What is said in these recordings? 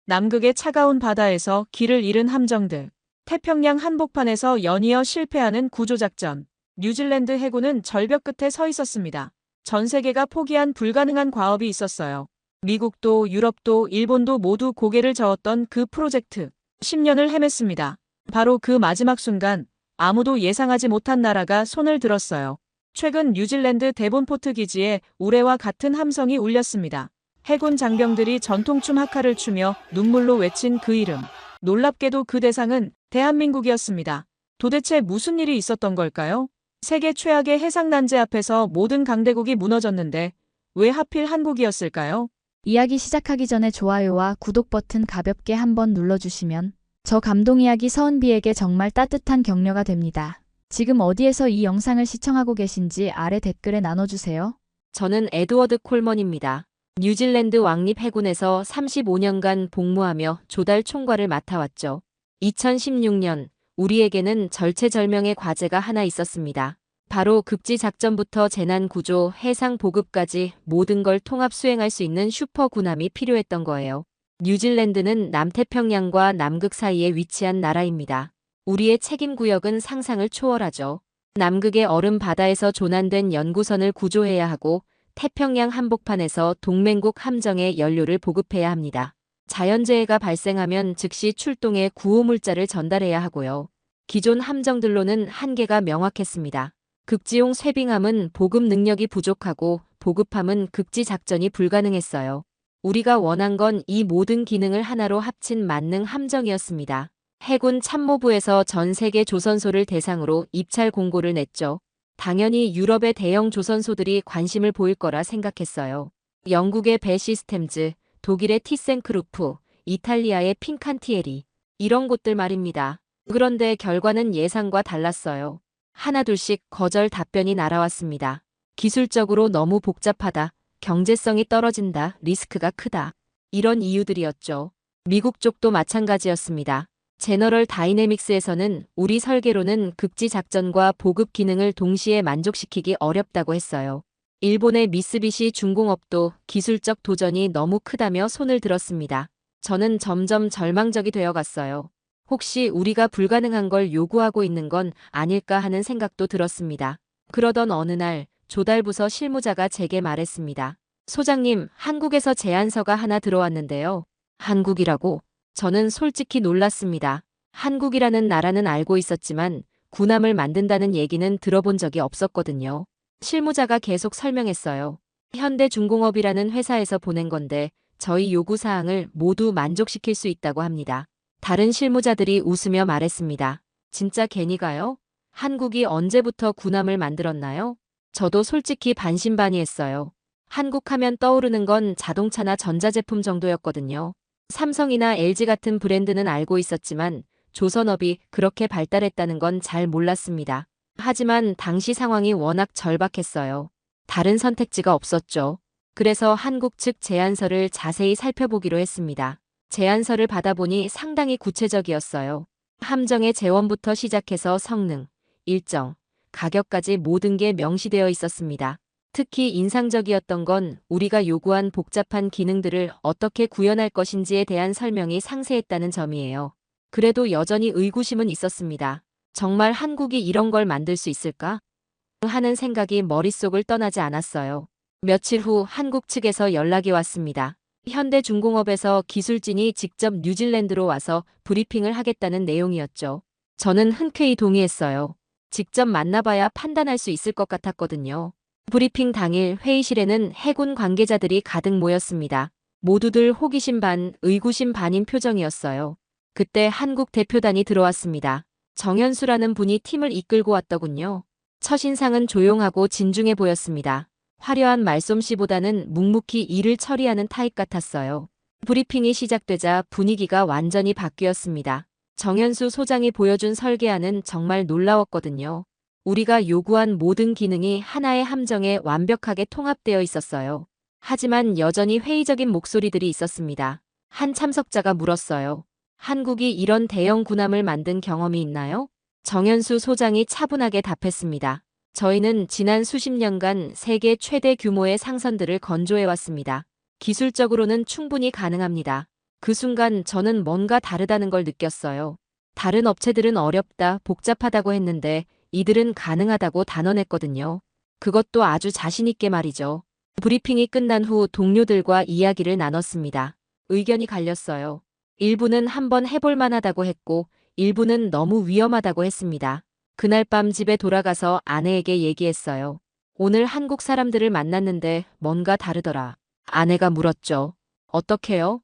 남극의 차가운 바다에서 길을 잃은 함정들, 태평양 한복판에서 연이어 실패하는 구조작전, 뉴질랜드 해군은 절벽 끝에 서 있었습니다. 전 세계가 포기한 불가능한 과업이 있었어요. 미국도 유럽도 일본도 모두 고개를 저었던 그 프로젝트. 10년을 헤맸습니다. 바로 그 마지막 순간 아무도 예상하지 못한 나라가 손을 들었어요. 최근 뉴질랜드 데본포트 기지에 우레와 같은 함성이 울렸습니다. 해군 장병들이 전통춤 하카를 추며 눈물로 외친 그 이름. 놀랍게도 그 대상은 대한민국이었습니다. 도대체 무슨 일이 있었던 걸까요? 세계 최악의 해상난제 앞에서 모든 강대국이 무너졌는데 왜 하필 한국이었을까요? 이야기 시작하기 전에 좋아요와 구독 버튼 가볍게 한번 눌러주시면 저 감동 이야기 서은비에게 정말 따뜻한 격려가 됩니다. 지금 어디에서 이 영상을 시청하고 계신지 아래 댓글에 나눠주세요. 저는 에드워드 콜먼입니다. 뉴질랜드 왕립 해군에서 35년간 복무하며 조달 총괄을 맡아왔죠. 2016년 우리에게는 절체절명의 과제가 하나 있었습니다. 바로 극지 작전부터 재난 구조, 해상 보급까지 모든 걸 통합 수행할 수 있는 슈퍼 군함이 필요했던 거예요. 뉴질랜드는 남태평양과 남극 사이에 위치한 나라입니다. 우리의 책임 구역은 상상을 초월하죠. 남극의 얼음 바다에서 조난된 연구선을 구조해야 하고 태평양 한복판에서 동맹국 함정에 연료를 보급해야 합니다. 자연재해가 발생하면 즉시 출동해 구호물자를 전달해야 하고요. 기존 함정들로는 한계가 명확했습니다. 극지용 쇄빙함은 보급 능력이 부족하고 보급함은 극지 작전이 불가능했어요. 우리가 원한 건 이 모든 기능을 하나로 합친 만능 함정이었습니다. 해군 참모부에서 전 세계 조선소를 대상으로 입찰 공고를 냈죠. 당연히 유럽의 대형 조선소들이 관심을 보일 거라 생각했어요. 영국의 배 시스템즈, 독일의 티센크루프, 이탈리아의 핀칸티에리, 이런 곳들 말입니다. 그런데 결과는 예상과 달랐어요. 하나둘씩 거절 답변이 날아왔습니다. 기술적으로 너무 복잡하다, 경제성이 떨어진다, 리스크가 크다. 이런 이유들이었죠. 미국 쪽도 마찬가지였습니다. 제너럴 다이내믹스에서는 우리 설계로는 극지 작전과 보급 기능을 동시에 만족시키기 어렵다고 했어요. 일본의 미쓰비시 중공업도 기술적 도전이 너무 크다며 손을 들었습니다. 저는 점점 절망적이 되어갔어요. 혹시 우리가 불가능한 걸 요구하고 있는 건 아닐까 하는 생각도 들었습니다. 그러던 어느 날 조달부서 실무자가 제게 말했습니다. 소장님, 한국에서 제안서가 하나 들어왔는데요. 한국이라고? 저는 솔직히 놀랐습니다. 한국이라는 나라는 알고 있었지만 군함을 만든다는 얘기는 들어본 적이 없었거든요. 실무자가 계속 설명했어요. 현대중공업이라는 회사에서 보낸 건데 저희 요구사항을 모두 만족시킬 수 있다고 합니다. 다른 실무자들이 웃으며 말했습니다. 진짜 괜히가요? 한국이 언제부터 군함을 만들었나요? 저도 솔직히 반신반의했어요. 한국 하면 떠오르는 건 자동차나 전자제품 정도였거든요. 삼성이나 LG 같은 브랜드는 알고 있었지만 조선업이 그렇게 발달했다는 건 잘 몰랐습니다. 하지만 당시 상황이 워낙 절박했어요. 다른 선택지가 없었죠. 그래서 한국 측 제안서를 자세히 살펴보기로 했습니다. 제안서를 받아보니 상당히 구체적이었어요. 함정의 재원부터 시작해서 성능, 일정, 가격까지 모든 게 명시되어 있었습니다. 특히 인상적이었던 건 우리가 요구한 복잡한 기능들을 어떻게 구현할 것인지에 대한 설명이 상세했다는 점이에요. 그래도 여전히 의구심은 있었습니다. 정말 한국이 이런 걸 만들 수 있을까? 하는 생각이 머릿속을 떠나지 않았어요. 며칠 후 한국 측에서 연락이 왔습니다. 현대중공업에서 기술진이 직접 뉴질랜드로 와서 브리핑을 하겠다는 내용이었죠. 저는 흔쾌히 동의했어요. 직접 만나봐야 판단할 수 있을 것 같았거든요. 브리핑 당일 회의실에는 해군 관계자들이 가득 모였습니다. 모두들 호기심 반, 의구심 반인 표정이었어요. 그때 한국 대표단이 들어왔습니다. 정현수라는 분이 팀을 이끌고 왔더군요. 첫인상은 조용하고 진중해 보였습니다. 화려한 말솜씨보다는 묵묵히 일을 처리하는 타입 같았어요. 브리핑이 시작되자 분위기가 완전히 바뀌었습니다. 정현수 소장이 보여준 설계안은 정말 놀라웠거든요. 우리가 요구한 모든 기능이 하나의 함정에 완벽하게 통합되어 있었어요. 하지만 여전히 회의적인 목소리들이 있었습니다. 한 참석자가 물었어요. 한국이 이런 대형 군함을 만든 경험이 있나요? 정현수 소장이 차분하게 답했습니다. 저희는 지난 수십 년간 세계 최대 규모의 상선들을 건조해왔습니다. 기술적으로는 충분히 가능합니다. 그 순간 저는 뭔가 다르다는 걸 느꼈어요. 다른 업체들은 어렵다, 복잡하다고 했는데 이들은 가능하다고 단언했거든요. 그것도 아주 자신있게 말이죠. 브리핑이 끝난 후 동료들과 이야기를 나눴습니다. 의견이 갈렸어요. 일부는 한번 해볼 만하다고 했고, 일부는 너무 위험하다고 했습니다. 그날 밤 집에 돌아가서 아내에게 얘기했어요. 오늘 한국 사람들을 만났는데 뭔가 다르더라. 아내가 물었죠. 어떻게요?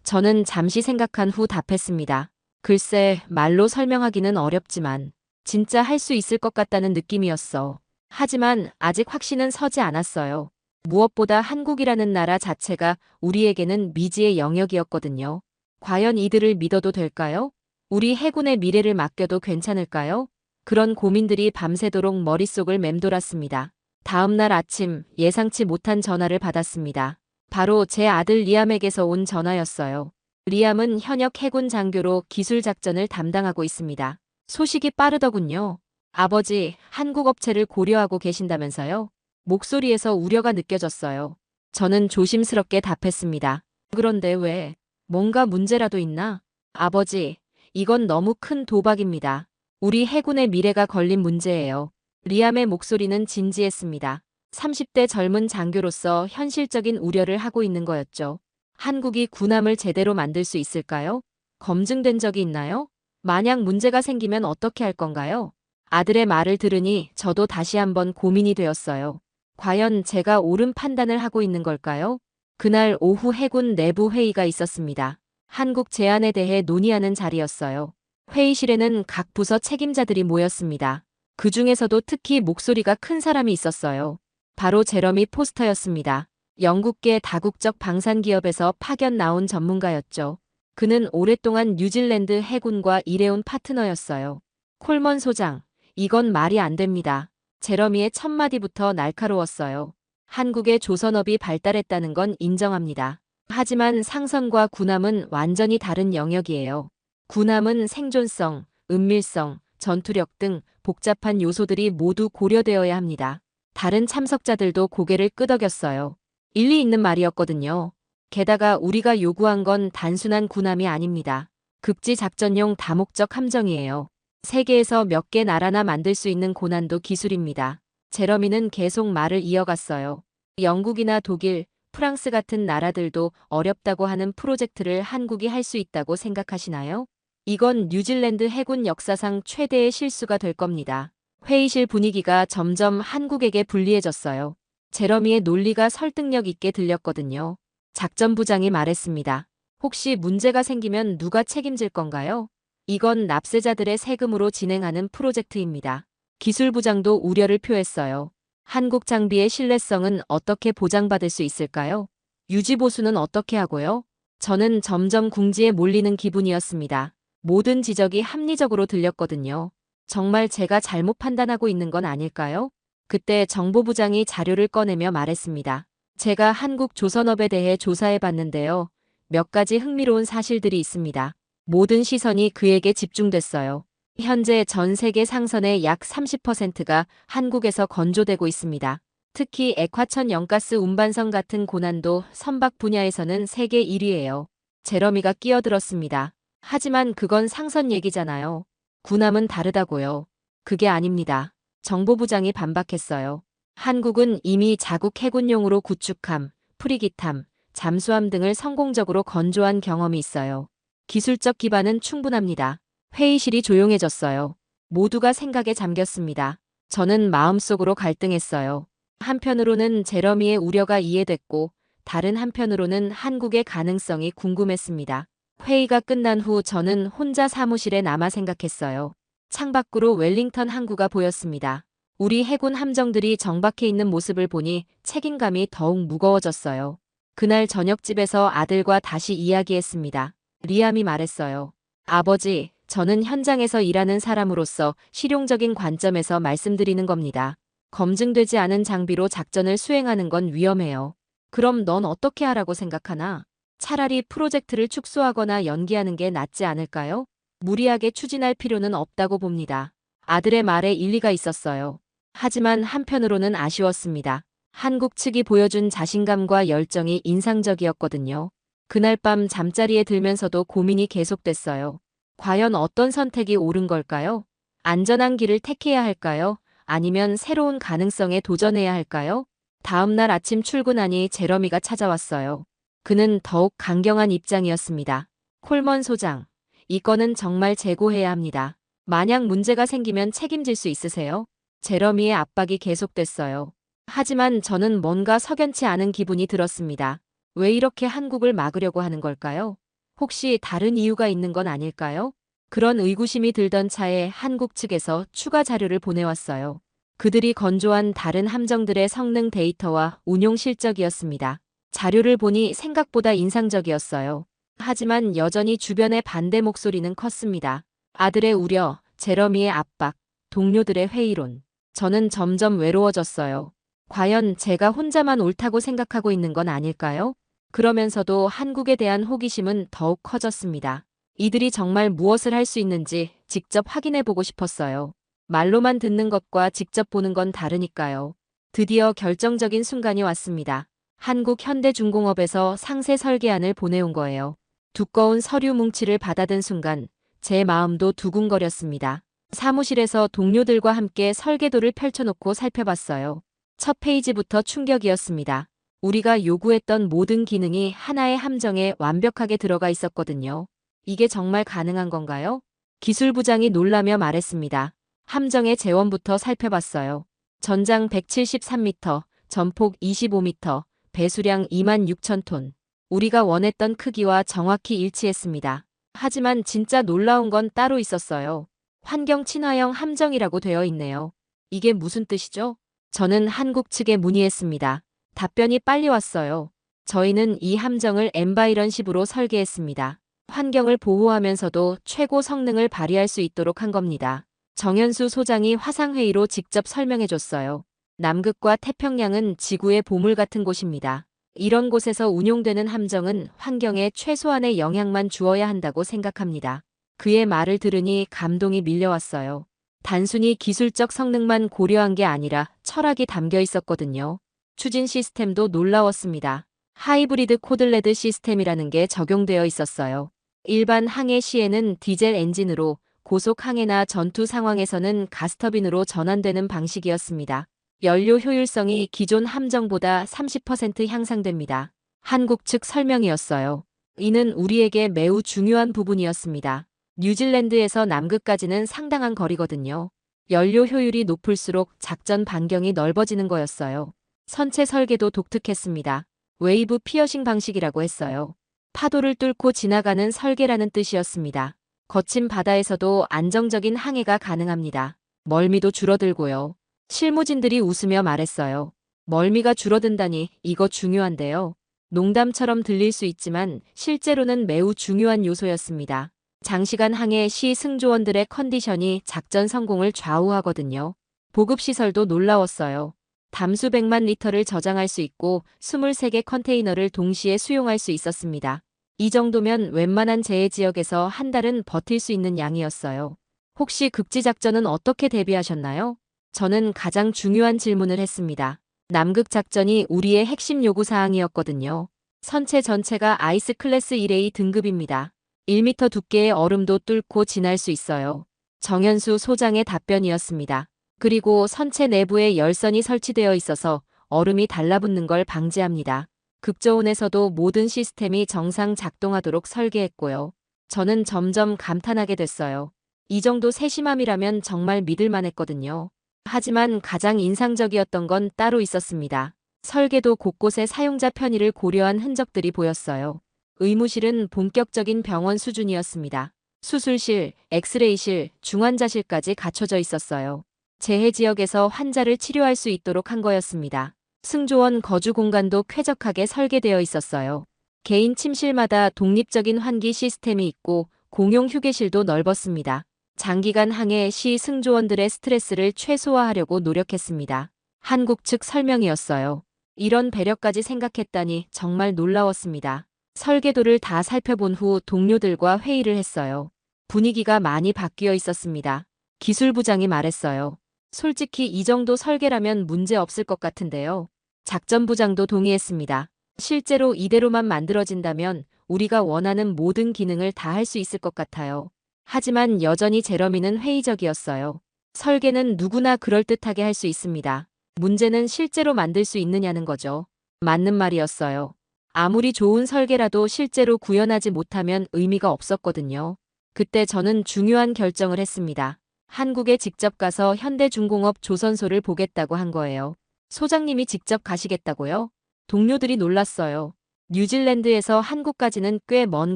저는 잠시 생각한 후 답했습니다. 글쎄, 말로 설명하기는 어렵지만 진짜 할 수 있을 것 같다는 느낌이었어. 하지만 아직 확신은 서지 않았어요. 무엇보다 한국이라는 나라 자체가 우리에게는 미지의 영역이었거든요. 과연 이들을 믿어도 될까요? 우리 해군의 미래를 맡겨도 괜찮을까요? 그런 고민들이 밤새도록 머릿속을 맴돌았습니다. 다음 날 아침 예상치 못한 전화를 받았습니다. 바로 제 아들 리암에게서 온 전화였어요. 리암은 현역 해군 장교로 기술 작전을 담당하고 있습니다. 소식이 빠르더군요. 아버지, 한국 업체를 고려하고 계신다면서요? 목소리에서 우려가 느껴졌어요. 저는 조심스럽게 답했습니다. 그런데 왜? 뭔가 문제라도 있나? 아버지, 이건 너무 큰 도박입니다. 우리 해군의 미래가 걸린 문제예요. 리암의 목소리는 진지했습니다. 30대 젊은 장교로서 현실적인 우려를 하고 있는 거였죠. 한국이 군함을 제대로 만들 수 있을까요? 검증된 적이 있나요? 만약 문제가 생기면 어떻게 할 건가요? 아들의 말을 들으니 저도 다시 한번 고민이 되었어요. 과연 제가 옳은 판단을 하고 있는 걸까요? 그날 오후 해군 내부 회의가 있었습니다. 한국 제안에 대해 논의하는 자리였어요. 회의실에는 각 부서 책임자들이 모였습니다. 그 중에서도 특히 목소리가 큰 사람이 있었어요. 바로 제러미 포스터였습니다. 영국계 다국적 방산기업에서 파견 나온 전문가였죠. 그는 오랫동안 뉴질랜드 해군과 일해온 파트너였어요. 콜먼 소장, 이건 말이 안 됩니다. 제러미의 첫마디부터 날카로웠어요. 한국의 조선업이 발달했다는 건 인정합니다. 하지만 상선과 군함은 완전히 다른 영역이에요. 군함은 생존성, 은밀성, 전투력 등 복잡한 요소들이 모두 고려되어야 합니다. 다른 참석자들도 고개를 끄덕였어요. 일리 있는 말이었거든요. 게다가 우리가 요구한 건 단순한 군함이 아닙니다. 극지 작전용 다목적 함정이에요. 세계에서 몇 개 나라나 만들 수 있는 고난도 기술입니다. 제러미는 계속 말을 이어갔어요. 영국이나 독일, 프랑스 같은 나라들도 어렵다고 하는 프로젝트를 한국이 할 수 있다고 생각하시나요? 이건 뉴질랜드 해군 역사상 최대의 실수가 될 겁니다. 회의실 분위기가 점점 한국에게 불리해졌어요. 제러미의 논리가 설득력 있게 들렸거든요. 작전부장이 말했습니다. 혹시 문제가 생기면 누가 책임질 건가요? 이건 납세자들의 세금으로 진행하는 프로젝트입니다. 기술부장도 우려를 표했어요. 한국 장비의 신뢰성은 어떻게 보장받을 수 있을까요? 유지보수는 어떻게 하고요? 저는 점점 궁지에 몰리는 기분이었습니다. 모든 지적이 합리적으로 들렸거든요. 정말 제가 잘못 판단하고 있는 건 아닐까요? 그때 정보부장이 자료를 꺼내며 말했습니다. 제가 한국 조선업에 대해 조사해 봤는데요. 몇 가지 흥미로운 사실들이 있습니다. 모든 시선이 그에게 집중됐어요. 현재 전 세계 상선의 약 30%가 한국에서 건조되고 있습니다. 특히 액화천 영가스 운반선 같은 고난도 선박 분야에서는 세계 1위예요. 제러미가 끼어들었습니다. 하지만 그건 상선 얘기잖아요. 군함은 다르다고요. 그게 아닙니다. 정보부장이 반박했어요. 한국은 이미 자국 해군용으로 구축함, 프리기함, 잠수함 등을 성공적으로 건조한 경험이 있어요. 기술적 기반은 충분합니다. 회의실이 조용해졌어요. 모두가 생각에 잠겼습니다. 저는 마음속으로 갈등했어요. 한편으로는 제러미의 우려가 이해됐고 다른 한편으로는 한국의 가능성이 궁금했습니다. 회의가 끝난 후 저는 혼자 사무실에 남아 생각했어요. 창밖으로 웰링턴 항구가 보였습니다. 우리 해군 함정들이 정박해 있는 모습을 보니 책임감이 더욱 무거워졌어요. 그날 저녁집에서 아들과 다시 이야기했습니다. 리암이 말했어요. 아버지, 저는 현장에서 일하는 사람으로서 실용적인 관점에서 말씀드리는 겁니다. 검증되지 않은 장비로 작전을 수행하는 건 위험해요. 그럼 넌 어떻게 하라고 생각하나? 차라리 프로젝트를 축소하거나 연기하는 게 낫지 않을까요? 무리하게 추진할 필요는 없다고 봅니다. 아들의 말에 일리가 있었어요. 하지만 한편으로는 아쉬웠습니다. 한국 측이 보여준 자신감과 열정이 인상적이었거든요. 그날 밤 잠자리에 들면서도 고민이 계속됐어요. 과연 어떤 선택이 옳은 걸까요? 안전한 길을 택해야 할까요? 아니면 새로운 가능성에 도전해야 할까요? 다음 날 아침 출근하니 제러미가 찾아왔어요. 그는 더욱 강경한 입장이었습니다. 콜먼 소장, 이 건은 정말 재고해야 합니다. 만약 문제가 생기면 책임질 수 있으세요? 제러미의 압박이 계속됐어요. 하지만 저는 뭔가 석연치 않은 기분이 들었습니다. 왜 이렇게 한국을 막으려고 하는 걸까요? 혹시 다른 이유가 있는 건 아닐까요? 그런 의구심이 들던 차에 한국 측에서 추가 자료를 보내왔어요. 그들이 건조한 다른 함정들의 성능 데이터와 운용 실적이었습니다. 자료를 보니 생각보다 인상적이었어요. 하지만 여전히 주변의 반대 목소리는 컸습니다. 아들의 우려, 제러미의 압박, 동료들의 회의론. 저는 점점 외로워졌어요. 과연 제가 혼자만 옳다고 생각하고 있는 건 아닐까요? 그러면서도 한국에 대한 호기심은 더욱 커졌습니다. 이들이 정말 무엇을 할 수 있는지 직접 확인해 보고 싶었어요. 말로만 듣는 것과 직접 보는 건 다르니까요. 드디어 결정적인 순간이 왔습니다. 한국현대중공업에서 상세 설계안을 보내온 거예요. 두꺼운 서류 뭉치를 받아든 순간 제 마음도 두근거렸습니다. 사무실에서 동료들과 함께 설계도를 펼쳐놓고 살펴봤어요. 첫 페이지부터 충격이었습니다. 우리가 요구했던 모든 기능이 하나의 함정에 완벽하게 들어가 있었거든요. 이게 정말 가능한 건가요? 기술부장이 놀라며 말했습니다. 함정의 재원부터 살펴봤어요. 전장 173m, 전폭 25m, 배수량 26,000톤. 우리가 원했던 크기와 정확히 일치했습니다. 하지만 진짜 놀라운 건 따로 있었어요. 환경 친화형 함정이라고 되어 있네요. 이게 무슨 뜻이죠? 저는 한국 측에 문의했습니다. 답변이 빨리 왔어요. 저희는 이 함정을 엔바이런십으로 설계했습니다. 환경을 보호하면서도 최고 성능을 발휘할 수 있도록 한 겁니다. 정현수 소장이 화상회의로 직접 설명해줬어요. 남극과 태평양은 지구의 보물 같은 곳입니다. 이런 곳에서 운용되는 함정은 환경에 최소한의 영향만 주어야 한다고 생각합니다. 그의 말을 들으니 감동이 밀려왔어요. 단순히 기술적 성능만 고려한 게 아니라 철학이 담겨 있었거든요. 추진 시스템도 놀라웠습니다. 하이브리드 코들레드 시스템이라는 게 적용되어 있었어요. 일반 항해 시에는 디젤 엔진으로, 고속 항해나 전투 상황에서는 가스터빈으로 전환되는 방식이었습니다. 연료 효율성이 기존 함정보다 30% 향상됩니다. 한국 측 설명이었어요. 이는 우리에게 매우 중요한 부분이었습니다. 뉴질랜드에서 남극까지는 상당한 거리거든요. 연료 효율이 높을수록 작전 반경이 넓어지는 거였어요. 선체 설계도 독특했습니다. 웨이브 피어싱 방식이라고 했어요. 파도를 뚫고 지나가는 설계라는 뜻이었습니다. 거친 바다에서도 안정적인 항해가 가능합니다. 멀미도 줄어들고요. 실무진들이 웃으며 말했어요. 멀미가 줄어든다니 이거 중요한데요. 농담처럼 들릴 수 있지만 실제로는 매우 중요한 요소였습니다. 장시간 항해 시 승조원들의 컨디션이 작전 성공을 좌우하거든요. 보급시설도 놀라웠어요. 담수 100만 리터를 저장할 수 있고 23개 컨테이너를 동시에 수용할 수 있었습니다. 이 정도면 웬만한 재해 지역에서 한 달은 버틸 수 있는 양이었어요. 혹시 극지작전은 어떻게 대비하셨나요? 저는 가장 중요한 질문을 했습니다. 남극 작전이 우리의 핵심 요구사항이었거든요. 선체 전체가 아이스 클래스 1A 등급입니다. 1m 두께의 얼음도 뚫고 지날 수 있어요. 정현수 소장의 답변이었습니다. 그리고 선체 내부에 열선이 설치되어 있어서 얼음이 달라붙는 걸 방지합니다. 극저온에서도 모든 시스템이 정상 작동하도록 설계했고요. 저는 점점 감탄하게 됐어요. 이 정도 세심함이라면 정말 믿을만했거든요. 하지만 가장 인상적이었던 건 따로 있었습니다. 설계도 곳곳에 사용자 편의를 고려한 흔적들이 보였어요. 의무실은 본격적인 병원 수준이었습니다. 수술실, 엑스레이실, 중환자실까지 갖춰져 있었어요. 재해 지역에서 환자를 치료할 수 있도록 한 거였습니다. 승조원 거주 공간도 쾌적하게 설계되어 있었어요. 개인 침실마다 독립적인 환기 시스템이 있고 공용 휴게실도 넓었습니다. 장기간 항해 시 승조원들의 스트레스를 최소화하려고 노력했습니다. 한국 측 설명이었어요. 이런 배려까지 생각했다니 정말 놀라웠습니다. 설계도를 다 살펴본 후 동료들과 회의를 했어요. 분위기가 많이 바뀌어 있었습니다. 기술부장이 말했어요. 솔직히 이 정도 설계라면 문제 없을 것 같은데요. 작전부장도 동의했습니다. 실제로 이대로만 만들어진다면 우리가 원하는 모든 기능을 다 할 수 있을 것 같아요. 하지만 여전히 제러미는 회의적이었어요. 설계는 누구나 그럴듯하게 할 수 있습니다. 문제는 실제로 만들 수 있느냐는 거죠. 맞는 말이었어요. 아무리 좋은 설계라도 실제로 구현하지 못하면 의미가 없었거든요. 그때 저는 중요한 결정을 했습니다. 한국에 직접 가서 현대중공업 조선소를 보겠다고 한 거예요. 소장님이 직접 가시겠다고요? 동료들이 놀랐어요. 뉴질랜드에서 한국까지는 꽤 먼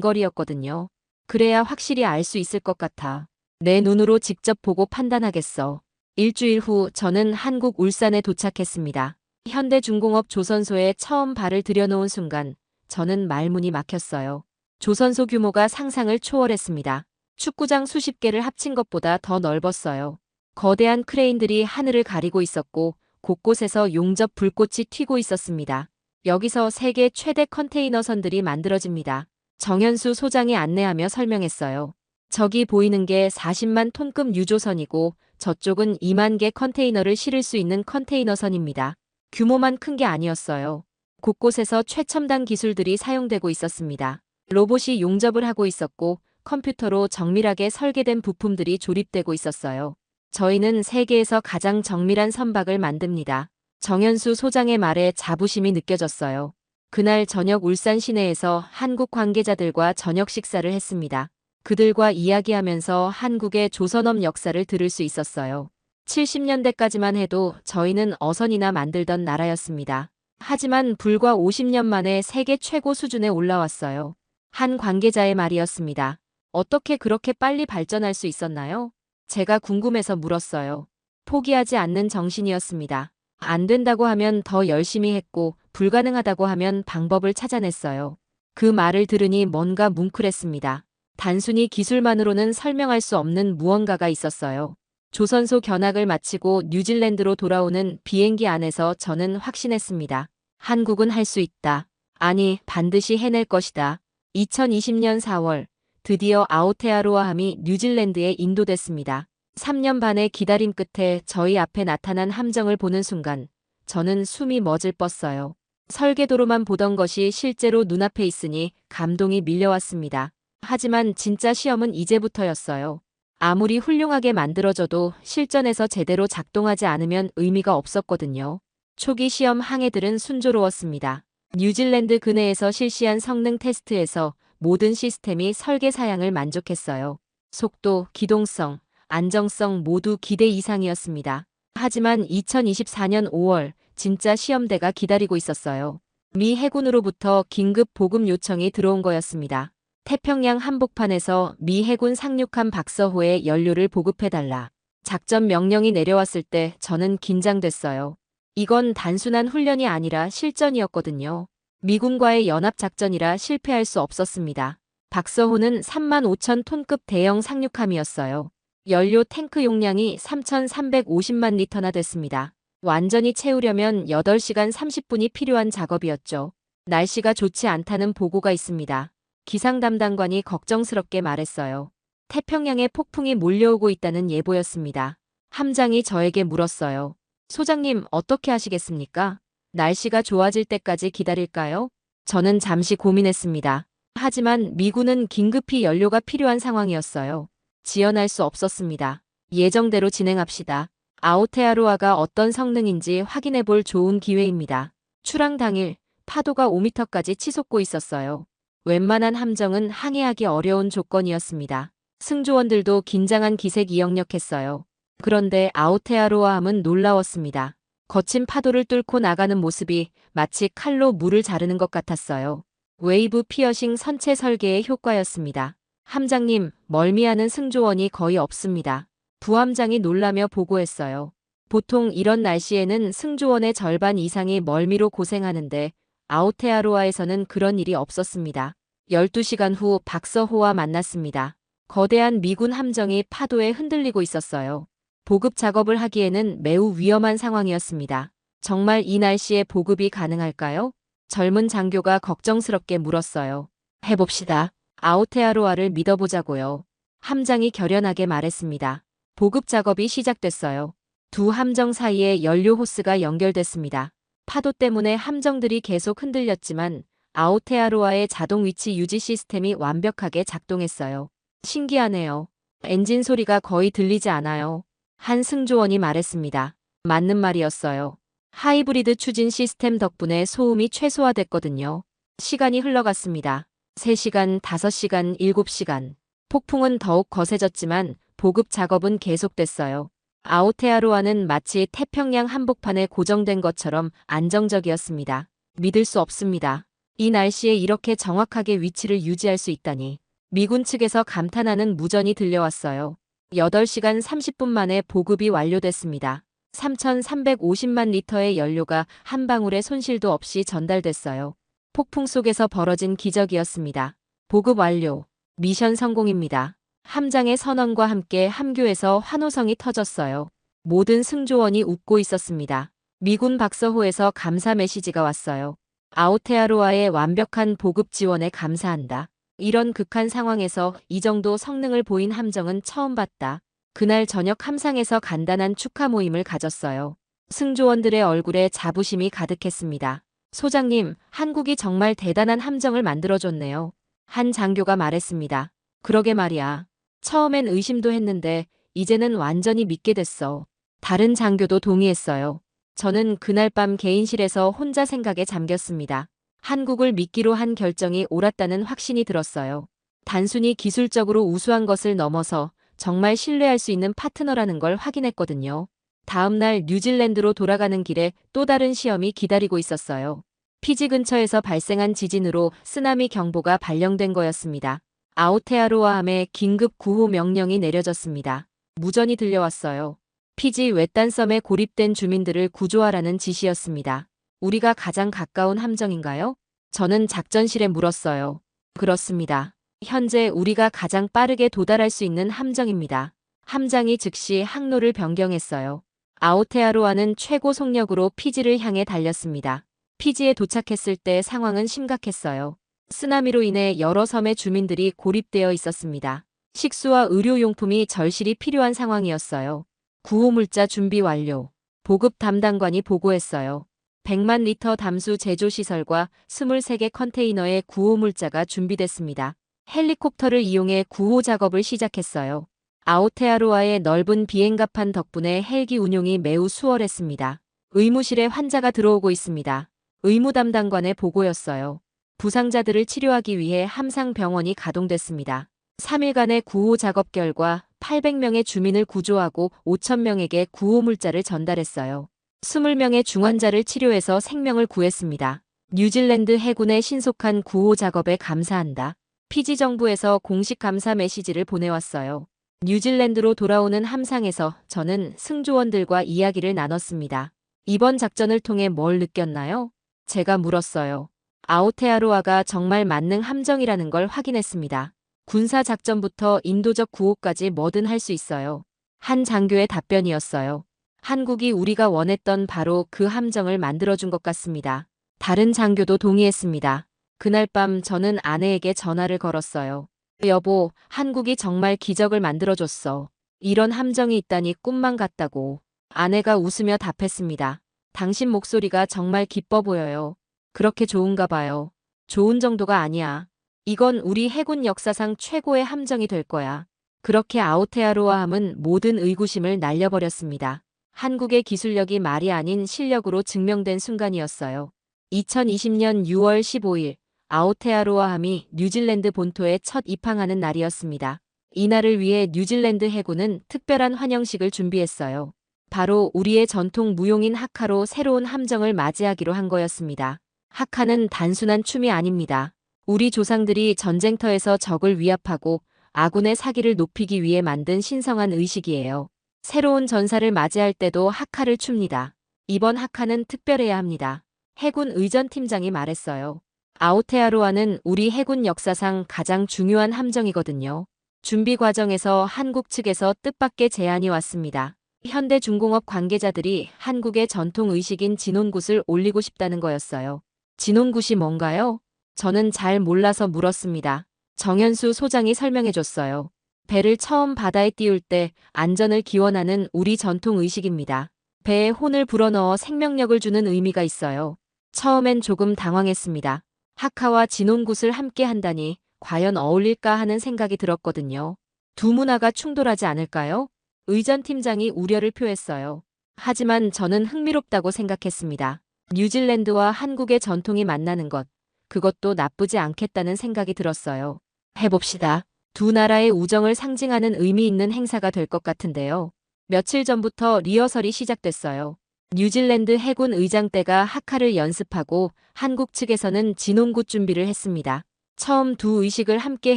거리였거든요. 그래야 확실히 알 수 있을 것 같아. 내 눈으로 직접 보고 판단하겠어. 일주일 후 저는 한국 울산에 도착했습니다. 현대중공업 조선소에 처음 발을 들여놓은 순간 저는 말문이 막혔어요. 조선소 규모가 상상을 초월했습니다. 축구장 수십 개를 합친 것보다 더 넓었어요. 거대한 크레인들이 하늘을 가리고 있었고 곳곳에서 용접 불꽃이 튀고 있었습니다. 여기서 세계 최대 컨테이너선들이 만들어집니다. 정현수 소장이 안내하며 설명했어요. 저기 보이는 게 40만 톤급 유조선이고 저쪽은 2만 개 컨테이너를 실을 수 있는 컨테이너선입니다. 규모만 큰 게 아니었어요. 곳곳에서 최첨단 기술들이 사용되고 있었습니다. 로봇이 용접을 하고 있었고 컴퓨터로 정밀하게 설계된 부품들이 조립되고 있었어요. 저희는 세계에서 가장 정밀한 선박을 만듭니다. 정현수 소장의 말에 자부심이 느껴졌어요. 그날 저녁 울산 시내에서 한국 관계자들과 저녁 식사를 했습니다. 그들과 이야기하면서 한국의 조선업 역사를 들을 수 있었어요. 70년대까지만 해도 저희는 어선이나 만들던 나라였습니다. 하지만 불과 50년 만에 세계 최고 수준에 올라왔어요. 한 관계자의 말이었습니다. 어떻게 그렇게 빨리 발전할 수 있었나요? 제가 궁금해서 물었어요. 포기하지 않는 정신이었습니다. 안 된다고 하면 더 열심히 했고 불가능하다고 하면 방법을 찾아냈어요. 그 말을 들으니 뭔가 뭉클했습니다. 단순히 기술만으로는 설명할 수 없는 무언가가 있었어요. 조선소 견학을 마치고 뉴질랜드로 돌아오는 비행기 안에서 저는 확신했습니다. 한국은 할 수 있다. 아니, 반드시 해낼 것이다. 2020년 4월, 드디어 아오테아로아함이 뉴질랜드에 인도됐습니다. 3년 반의 기다림 끝에 저희 앞에 나타난 함정을 보는 순간 저는 숨이 멎을 뻗어요. 설계도로만 보던 것이 실제로 눈앞에 있으니 감동이 밀려왔습니다. 하지만 진짜 시험은 이제부터였어요. 아무리 훌륭하게 만들어져도 실전에서 제대로 작동하지 않으면 의미가 없었거든요. 초기 시험 항해들은 순조로웠습니다. 뉴질랜드 근해에서 실시한 성능 테스트에서 모든 시스템이 설계 사양을 만족했어요. 속도, 기동성, 안정성 모두 기대 이상이었습니다. 하지만 2024년 5월 진짜 시험대가 기다리고 있었어요. 미 해군으로부터 긴급 보급 요청이 들어온 거였습니다. 태평양 한복판에서 미 해군 상륙함 박서호에 연료를 보급해달라. 작전 명령이 내려왔을 때 저는 긴장됐어요. 이건 단순한 훈련이 아니라 실전이었거든요. 미군과의 연합작전이라 실패할 수 없었습니다. 박서호는 3만 5천 톤급 대형 상륙함이었어요. 연료 탱크 용량이 3,350만 리터나 됐습니다. 완전히 채우려면 8시간 30분이 필요한 작업이었죠. 날씨가 좋지 않다는 보고가 있습니다. 기상 담당관이 걱정스럽게 말했어요. 태평양에 폭풍이 몰려오고 있다는 예보였습니다. 함장이 저에게 물었어요. 소장님, 어떻게 하시겠습니까? 날씨가 좋아질 때까지 기다릴까요? 저는 잠시 고민했습니다. 하지만 미군은 긴급히 연료가 필요한 상황이었어요. 지연할 수 없었습니다. 예정대로 진행합시다. 아오테아로아가 어떤 성능인지 확인해 볼 좋은 기회입니다. 출항 당일 파도가 5m까지 치솟고 있었어요. 웬만한 함정은 항해하기 어려운 조건이었습니다. 승조원들도 긴장한 기색이 역력했어요. 그런데 아오테아로아함은 놀라웠습니다. 거친 파도를 뚫고 나가는 모습이 마치 칼로 물을 자르는 것 같았어요. 웨이브 피어싱 선체 설계의 효과였습니다. 함장님, 멀미하는 승조원이 거의 없습니다. 부함장이 놀라며 보고했어요. 보통 이런 날씨에는 승조원의 절반 이상이 멀미로 고생하는데 아오테아로아에서는 그런 일이 없었습니다. 12시간 후 박서호와 만났습니다. 거대한 미군 함정이 파도에 흔들리고 있었어요. 보급 작업을 하기에는 매우 위험한 상황이었습니다. 정말 이 날씨에 보급이 가능할까요? 젊은 장교가 걱정스럽게 물었어요. 해봅시다. 아오테아로아를 믿어보자고요. 함장이 결연하게 말했습니다. 보급 작업이 시작됐어요. 두 함정 사이에 연료 호스가 연결됐습니다. 파도 때문에 함정들이 계속 흔들렸지만 아오테아로아의 자동 위치 유지 시스템이 완벽하게 작동했어요. 신기하네요. 엔진 소리가 거의 들리지 않아요. 한 승조원이 말했습니다. 맞는 말이었어요. 하이브리드 추진 시스템 덕분에 소음이 최소화됐거든요. 시간이 흘러갔습니다. 3시간, 5시간, 7시간. 폭풍은 더욱 거세졌지만 보급 작업은 계속됐어요. 아오테아로아는 마치 태평양 한복판에 고정된 것처럼 안정적이었습니다. 믿을 수 없습니다. 이 날씨에 이렇게 정확하게 위치를 유지할 수 있다니. 미군 측에서 감탄하는 무전이 들려왔어요. 8시간 30분 만에 보급이 완료됐습니다. 3,350만 리터의 연료가 한 방울의 손실도 없이 전달됐어요. 폭풍 속에서 벌어진 기적이었습니다. 보급 완료. 미션 성공입니다. 함장의 선언과 함께 함교에서 환호성이 터졌어요. 모든 승조원이 웃고 있었습니다. 미군 박서호에서 감사 메시지가 왔어요. 아오테아로아의 완벽한 보급 지원에 감사한다. 이런 극한 상황에서 이 정도 성능을 보인 함정은 처음 봤다. 그날 저녁 함상에서 간단한 축하 모임을 가졌어요. 승조원들의 얼굴에 자부심이 가득했습니다. 소장님, 한국이 정말 대단한 함정을 만들어줬네요. 한 장교가 말했습니다. 그러게 말이야. 처음엔 의심도 했는데 이제는 완전히 믿게 됐어. 다른 장교도 동의했어요. 저는 그날 밤 개인실에서 혼자 생각에 잠겼습니다. 한국을 믿기로 한 결정이 옳았다는 확신이 들었어요. 단순히 기술적으로 우수한 것을 넘어서 정말 신뢰할 수 있는 파트너라는 걸 확인했거든요. 다음 날 뉴질랜드로 돌아가는 길에 또 다른 시험이 기다리고 있었어요. 피지 근처에서 발생한 지진으로 쓰나미 경보가 발령된 거였습니다. 아오테아로아함에 긴급 구호 명령이 내려졌습니다. 무전이 들려왔어요. 피지 외딴섬에 고립된 주민들을 구조하라는 지시였습니다. 우리가 가장 가까운 함정인가요? 저는 작전실에 물었어요. 그렇습니다. 현재 우리가 가장 빠르게 도달할 수 있는 함정입니다. 함장이 즉시 항로를 변경했어요. 아오테아로아는 최고 속력으로 피지를 향해 달렸습니다. 피지에 도착했을 때 상황은 심각했어요. 쓰나미로 인해 여러 섬의 주민들이 고립되어 있었습니다. 식수와 의료용품이 절실히 필요한 상황이었어요. 구호물자 준비 완료. 보급 담당관이 보고했어요. 100만 리터 담수 제조 시설과 23개 컨테이너의 구호물자가 준비됐습니다. 헬리콥터를 이용해 구호 작업을 시작했어요. 아오테아로아의 넓은 비행갑판 덕분에 헬기 운용이 매우 수월했습니다. 의무실에 환자가 들어오고 있습니다. 의무 담당관의 보고였어요. 부상자들을 치료하기 위해 함상병원이 가동됐습니다. 3일간의 구호 작업 결과 800명의 주민을 구조하고 5,000명에게 구호물자를 전달했어요. 20명의 중환자를 치료해서 생명을 구했습니다. 뉴질랜드 해군의 신속한 구호 작업에 감사한다. 피지 정부에서 공식 감사 메시지를 보내왔어요. 뉴질랜드로 돌아오는 함상에서 저는 승조원들과 이야기를 나눴습니다. 이번 작전을 통해 뭘 느꼈나요? 제가 물었어요. 아오테아로아가 정말 만능 함정이라는 걸 확인했습니다. 군사작전부터 인도적 구호까지 뭐든 할 수 있어요. 한 장교의 답변이었어요. 한국이 우리가 원했던 바로 그 함정을 만들어준 것 같습니다. 다른 장교도 동의했습니다. 그날 밤 저는 아내에게 전화를 걸었어요. 여보, 한국이 정말 기적을 만들어줬어. 이런 함정이 있다니 꿈만 같다고. 아내가 웃으며 답했습니다. 당신 목소리가 정말 기뻐 보여요. 그렇게 좋은가 봐요. 좋은 정도가 아니야. 이건 우리 해군 역사상 최고의 함정이 될 거야. 그렇게 아오테아로아함은 모든 의구심을 날려버렸습니다. 한국의 기술력이 말이 아닌 실력으로 증명된 순간이었어요. 2020년 6월 15일 아오테아로아함이 뉴질랜드 본토에 첫 입항하는 날이었습니다. 이날을 위해 뉴질랜드 해군은 특별한 환영식을 준비했어요. 바로 우리의 전통 무용인 하카로 새로운 함정을 맞이하기로 한 거였습니다. 하카는 단순한 춤이 아닙니다. 우리 조상들이 전쟁터에서 적을 위압하고 아군의 사기를 높이기 위해 만든 신성한 의식이에요. 새로운 전사를 맞이할 때도 하카를 춥니다. 이번 하카는 특별해야 합니다. 해군 의전팀장이 말했어요. 아오테아로아는 우리 해군 역사상 가장 중요한 함정이거든요. 준비 과정에서 한국 측에서 뜻밖의 제안이 왔습니다. 현대중공업 관계자들이 한국의 전통 의식인 진혼굿을 올리고 싶다는 거였어요. 진혼굿이 뭔가요? 저는 잘 몰라서 물었습니다. 정현수 소장이 설명해줬어요. 배를 처음 바다에 띄울 때 안전을 기원하는 우리 전통 의식입니다. 배에 혼을 불어넣어 생명력을 주는 의미가 있어요. 처음엔 조금 당황했습니다. 하카와 진온굿을 함께 한다니 과연 어울릴까 하는 생각이 들었거든요. 두 문화가 충돌하지 않을까요? 의전 팀장이 우려를 표했어요. 하지만 저는 흥미롭다고 생각했습니다. 뉴질랜드와 한국의 전통이 만나는 것, 그것도 나쁘지 않겠다는 생각이 들었어요. 해봅시다. 두 나라의 우정을 상징하는 의미 있는 행사가 될 것 같은데요. 며칠 전부터 리허설이 시작됐어요. 뉴질랜드 해군 의장대가 하카를 연습하고 한국 측에서는 진홍굿 준비를 했습니다. 처음 두 의식을 함께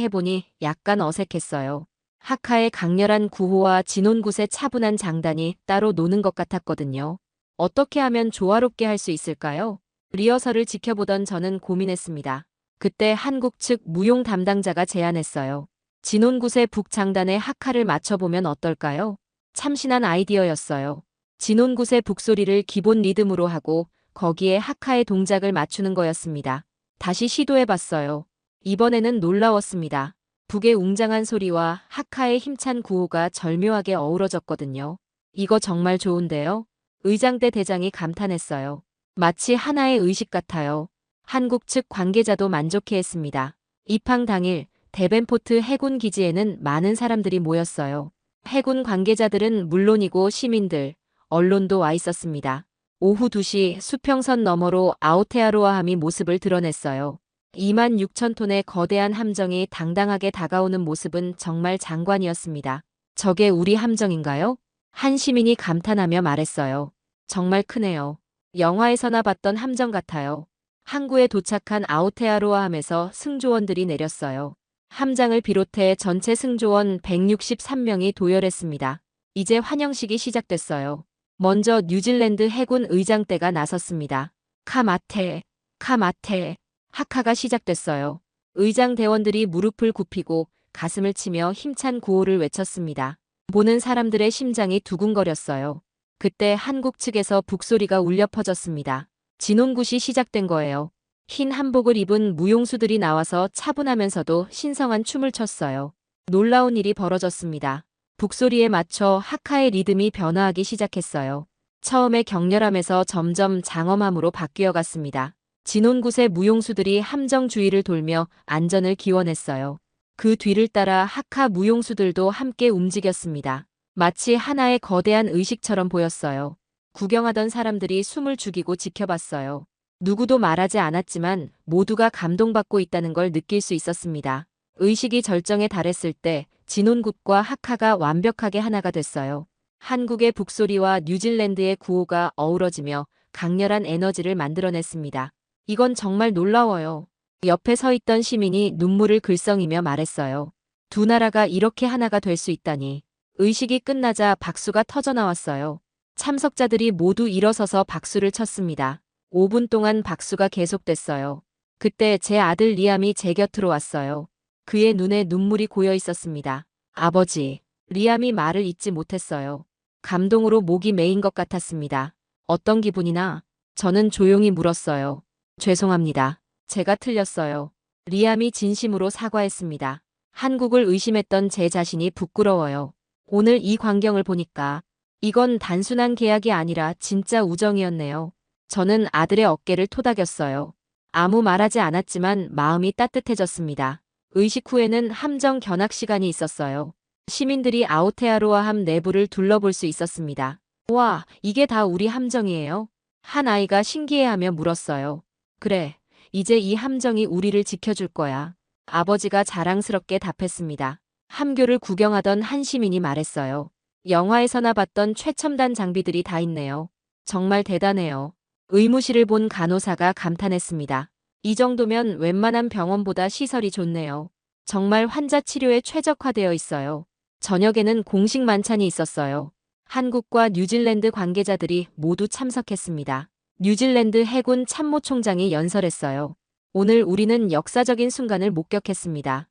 해보니 약간 어색했어요. 하카의 강렬한 구호와 진홍굿의 차분한 장단이 따로 노는 것 같았거든요. 어떻게 하면 조화롭게 할 수 있을까요? 리허설을 지켜보던 저는 고민했습니다. 그때 한국 측 무용 담당자가 제안했어요. 진온굿의 북장단에 하카를 맞춰보면 어떨까요? 참신한 아이디어였어요. 진온굿의 북소리를 기본 리듬으로 하고 거기에 하카의 동작을 맞추는 거였습니다. 다시 시도해봤어요. 이번에는 놀라웠습니다. 북의 웅장한 소리와 하카의 힘찬 구호가 절묘하게 어우러졌거든요. 이거 정말 좋은데요? 의장대 대장이 감탄했어요. 마치 하나의 의식 같아요. 한국 측 관계자도 만족해했습니다. 입항 당일 데벤포트 해군 기지에는 많은 사람들이 모였어요. 해군 관계자들은 물론이고 시민들, 언론도 와 있었습니다. 오후 2시 수평선 너머로 아오테아로아함이 모습을 드러냈어요. 2만 6천 톤의 거대한 함정이 당당하게 다가오는 모습은 정말 장관이었습니다. 저게 우리 함정인가요? 한 시민이 감탄하며 말했어요. 정말 크네요. 영화에서나 봤던 함정 같아요. 항구에 도착한 아오테아로아함에서 승조원들이 내렸어요. 함장을 비롯해 전체 승조원 163명이 도열했습니다. 이제 환영식이 시작됐어요. 먼저 뉴질랜드 해군 의장대가 나섰습니다. 카마테, 카마테, 하카가 시작됐어요. 의장 대원들이 무릎을 굽히고 가슴을 치며 힘찬 구호를 외쳤습니다. 보는 사람들의 심장이 두근거렸어요. 그때 한국 측에서 북소리가 울려 퍼졌습니다. 진온굿이 시작된 거예요. 흰 한복을 입은 무용수들이 나와서 차분하면서도 신성한 춤을 췄어요. 놀라운 일이 벌어졌습니다. 북소리에 맞춰 하카의 리듬이 변화하기 시작했어요. 처음에 격렬함에서 점점 장엄함으로 바뀌어 갔습니다. 진온굿의 무용수들이 함정 주위를 돌며 안전을 기원했어요. 그 뒤를 따라 하카 무용수들도 함께 움직였습니다. 마치 하나의 거대한 의식처럼 보였어요. 구경하던 사람들이 숨을 죽이고 지켜봤어요. 누구도 말하지 않았지만 모두가 감동받고 있다는 걸 느낄 수 있었습니다. 의식이 절정에 달했을 때 진온굿과 하카가 완벽하게 하나가 됐어요. 한국의 북소리와 뉴질랜드의 구호가 어우러지며 강렬한 에너지를 만들어냈습니다. 이건 정말 놀라워요. 옆에 서 있던 시민이 눈물을 글썽이며 말했어요. 두 나라가 이렇게 하나가 될 수 있다니. 의식이 끝나자 박수가 터져나왔어요. 참석자들이 모두 일어서서 박수를 쳤습니다. 5분 동안 박수가 계속됐어요. 그때 제 아들 리암이 제 곁으로 왔어요. 그의 눈에 눈물이 고여 있었습니다. 아버지, 리암이 말을 잇지 못했어요. 감동으로 목이 메인 것 같았습니다. 어떤 기분이나? 저는 조용히 물었어요. 죄송합니다. 제가 틀렸어요. 리암이 진심으로 사과했습니다. 한국을 의심했던 제 자신이 부끄러워요. 오늘 이 광경을 보니까 이건 단순한 계약이 아니라 진짜 우정이었네요. 저는 아들의 어깨를 토닥였어요. 아무 말하지 않았지만 마음이 따뜻해졌습니다. 의식 후에는 함정 견학 시간이 있었어요. 시민들이 아오테아로아함 내부를 둘러볼 수 있었습니다. 와, 이게 다 우리 함정이에요? 한 아이가 신기해하며 물었어요. 그래, 이제 이 함정이 우리를 지켜줄 거야. 아버지가 자랑스럽게 답했습니다. 함교를 구경하던 한 시민이 말했어요. 영화에서나 봤던 최첨단 장비들이 다 있네요. 정말 대단해요. 의무실을 본 간호사가 감탄했습니다. 이 정도면 웬만한 병원보다 시설이 좋네요. 정말 환자 치료에 최적화되어 있어요. 저녁에는 공식 만찬이 있었어요. 한국과 뉴질랜드 관계자들이 모두 참석했습니다. 뉴질랜드 해군 참모총장이 연설했어요. 오늘 우리는 역사적인 순간을 목격했습니다.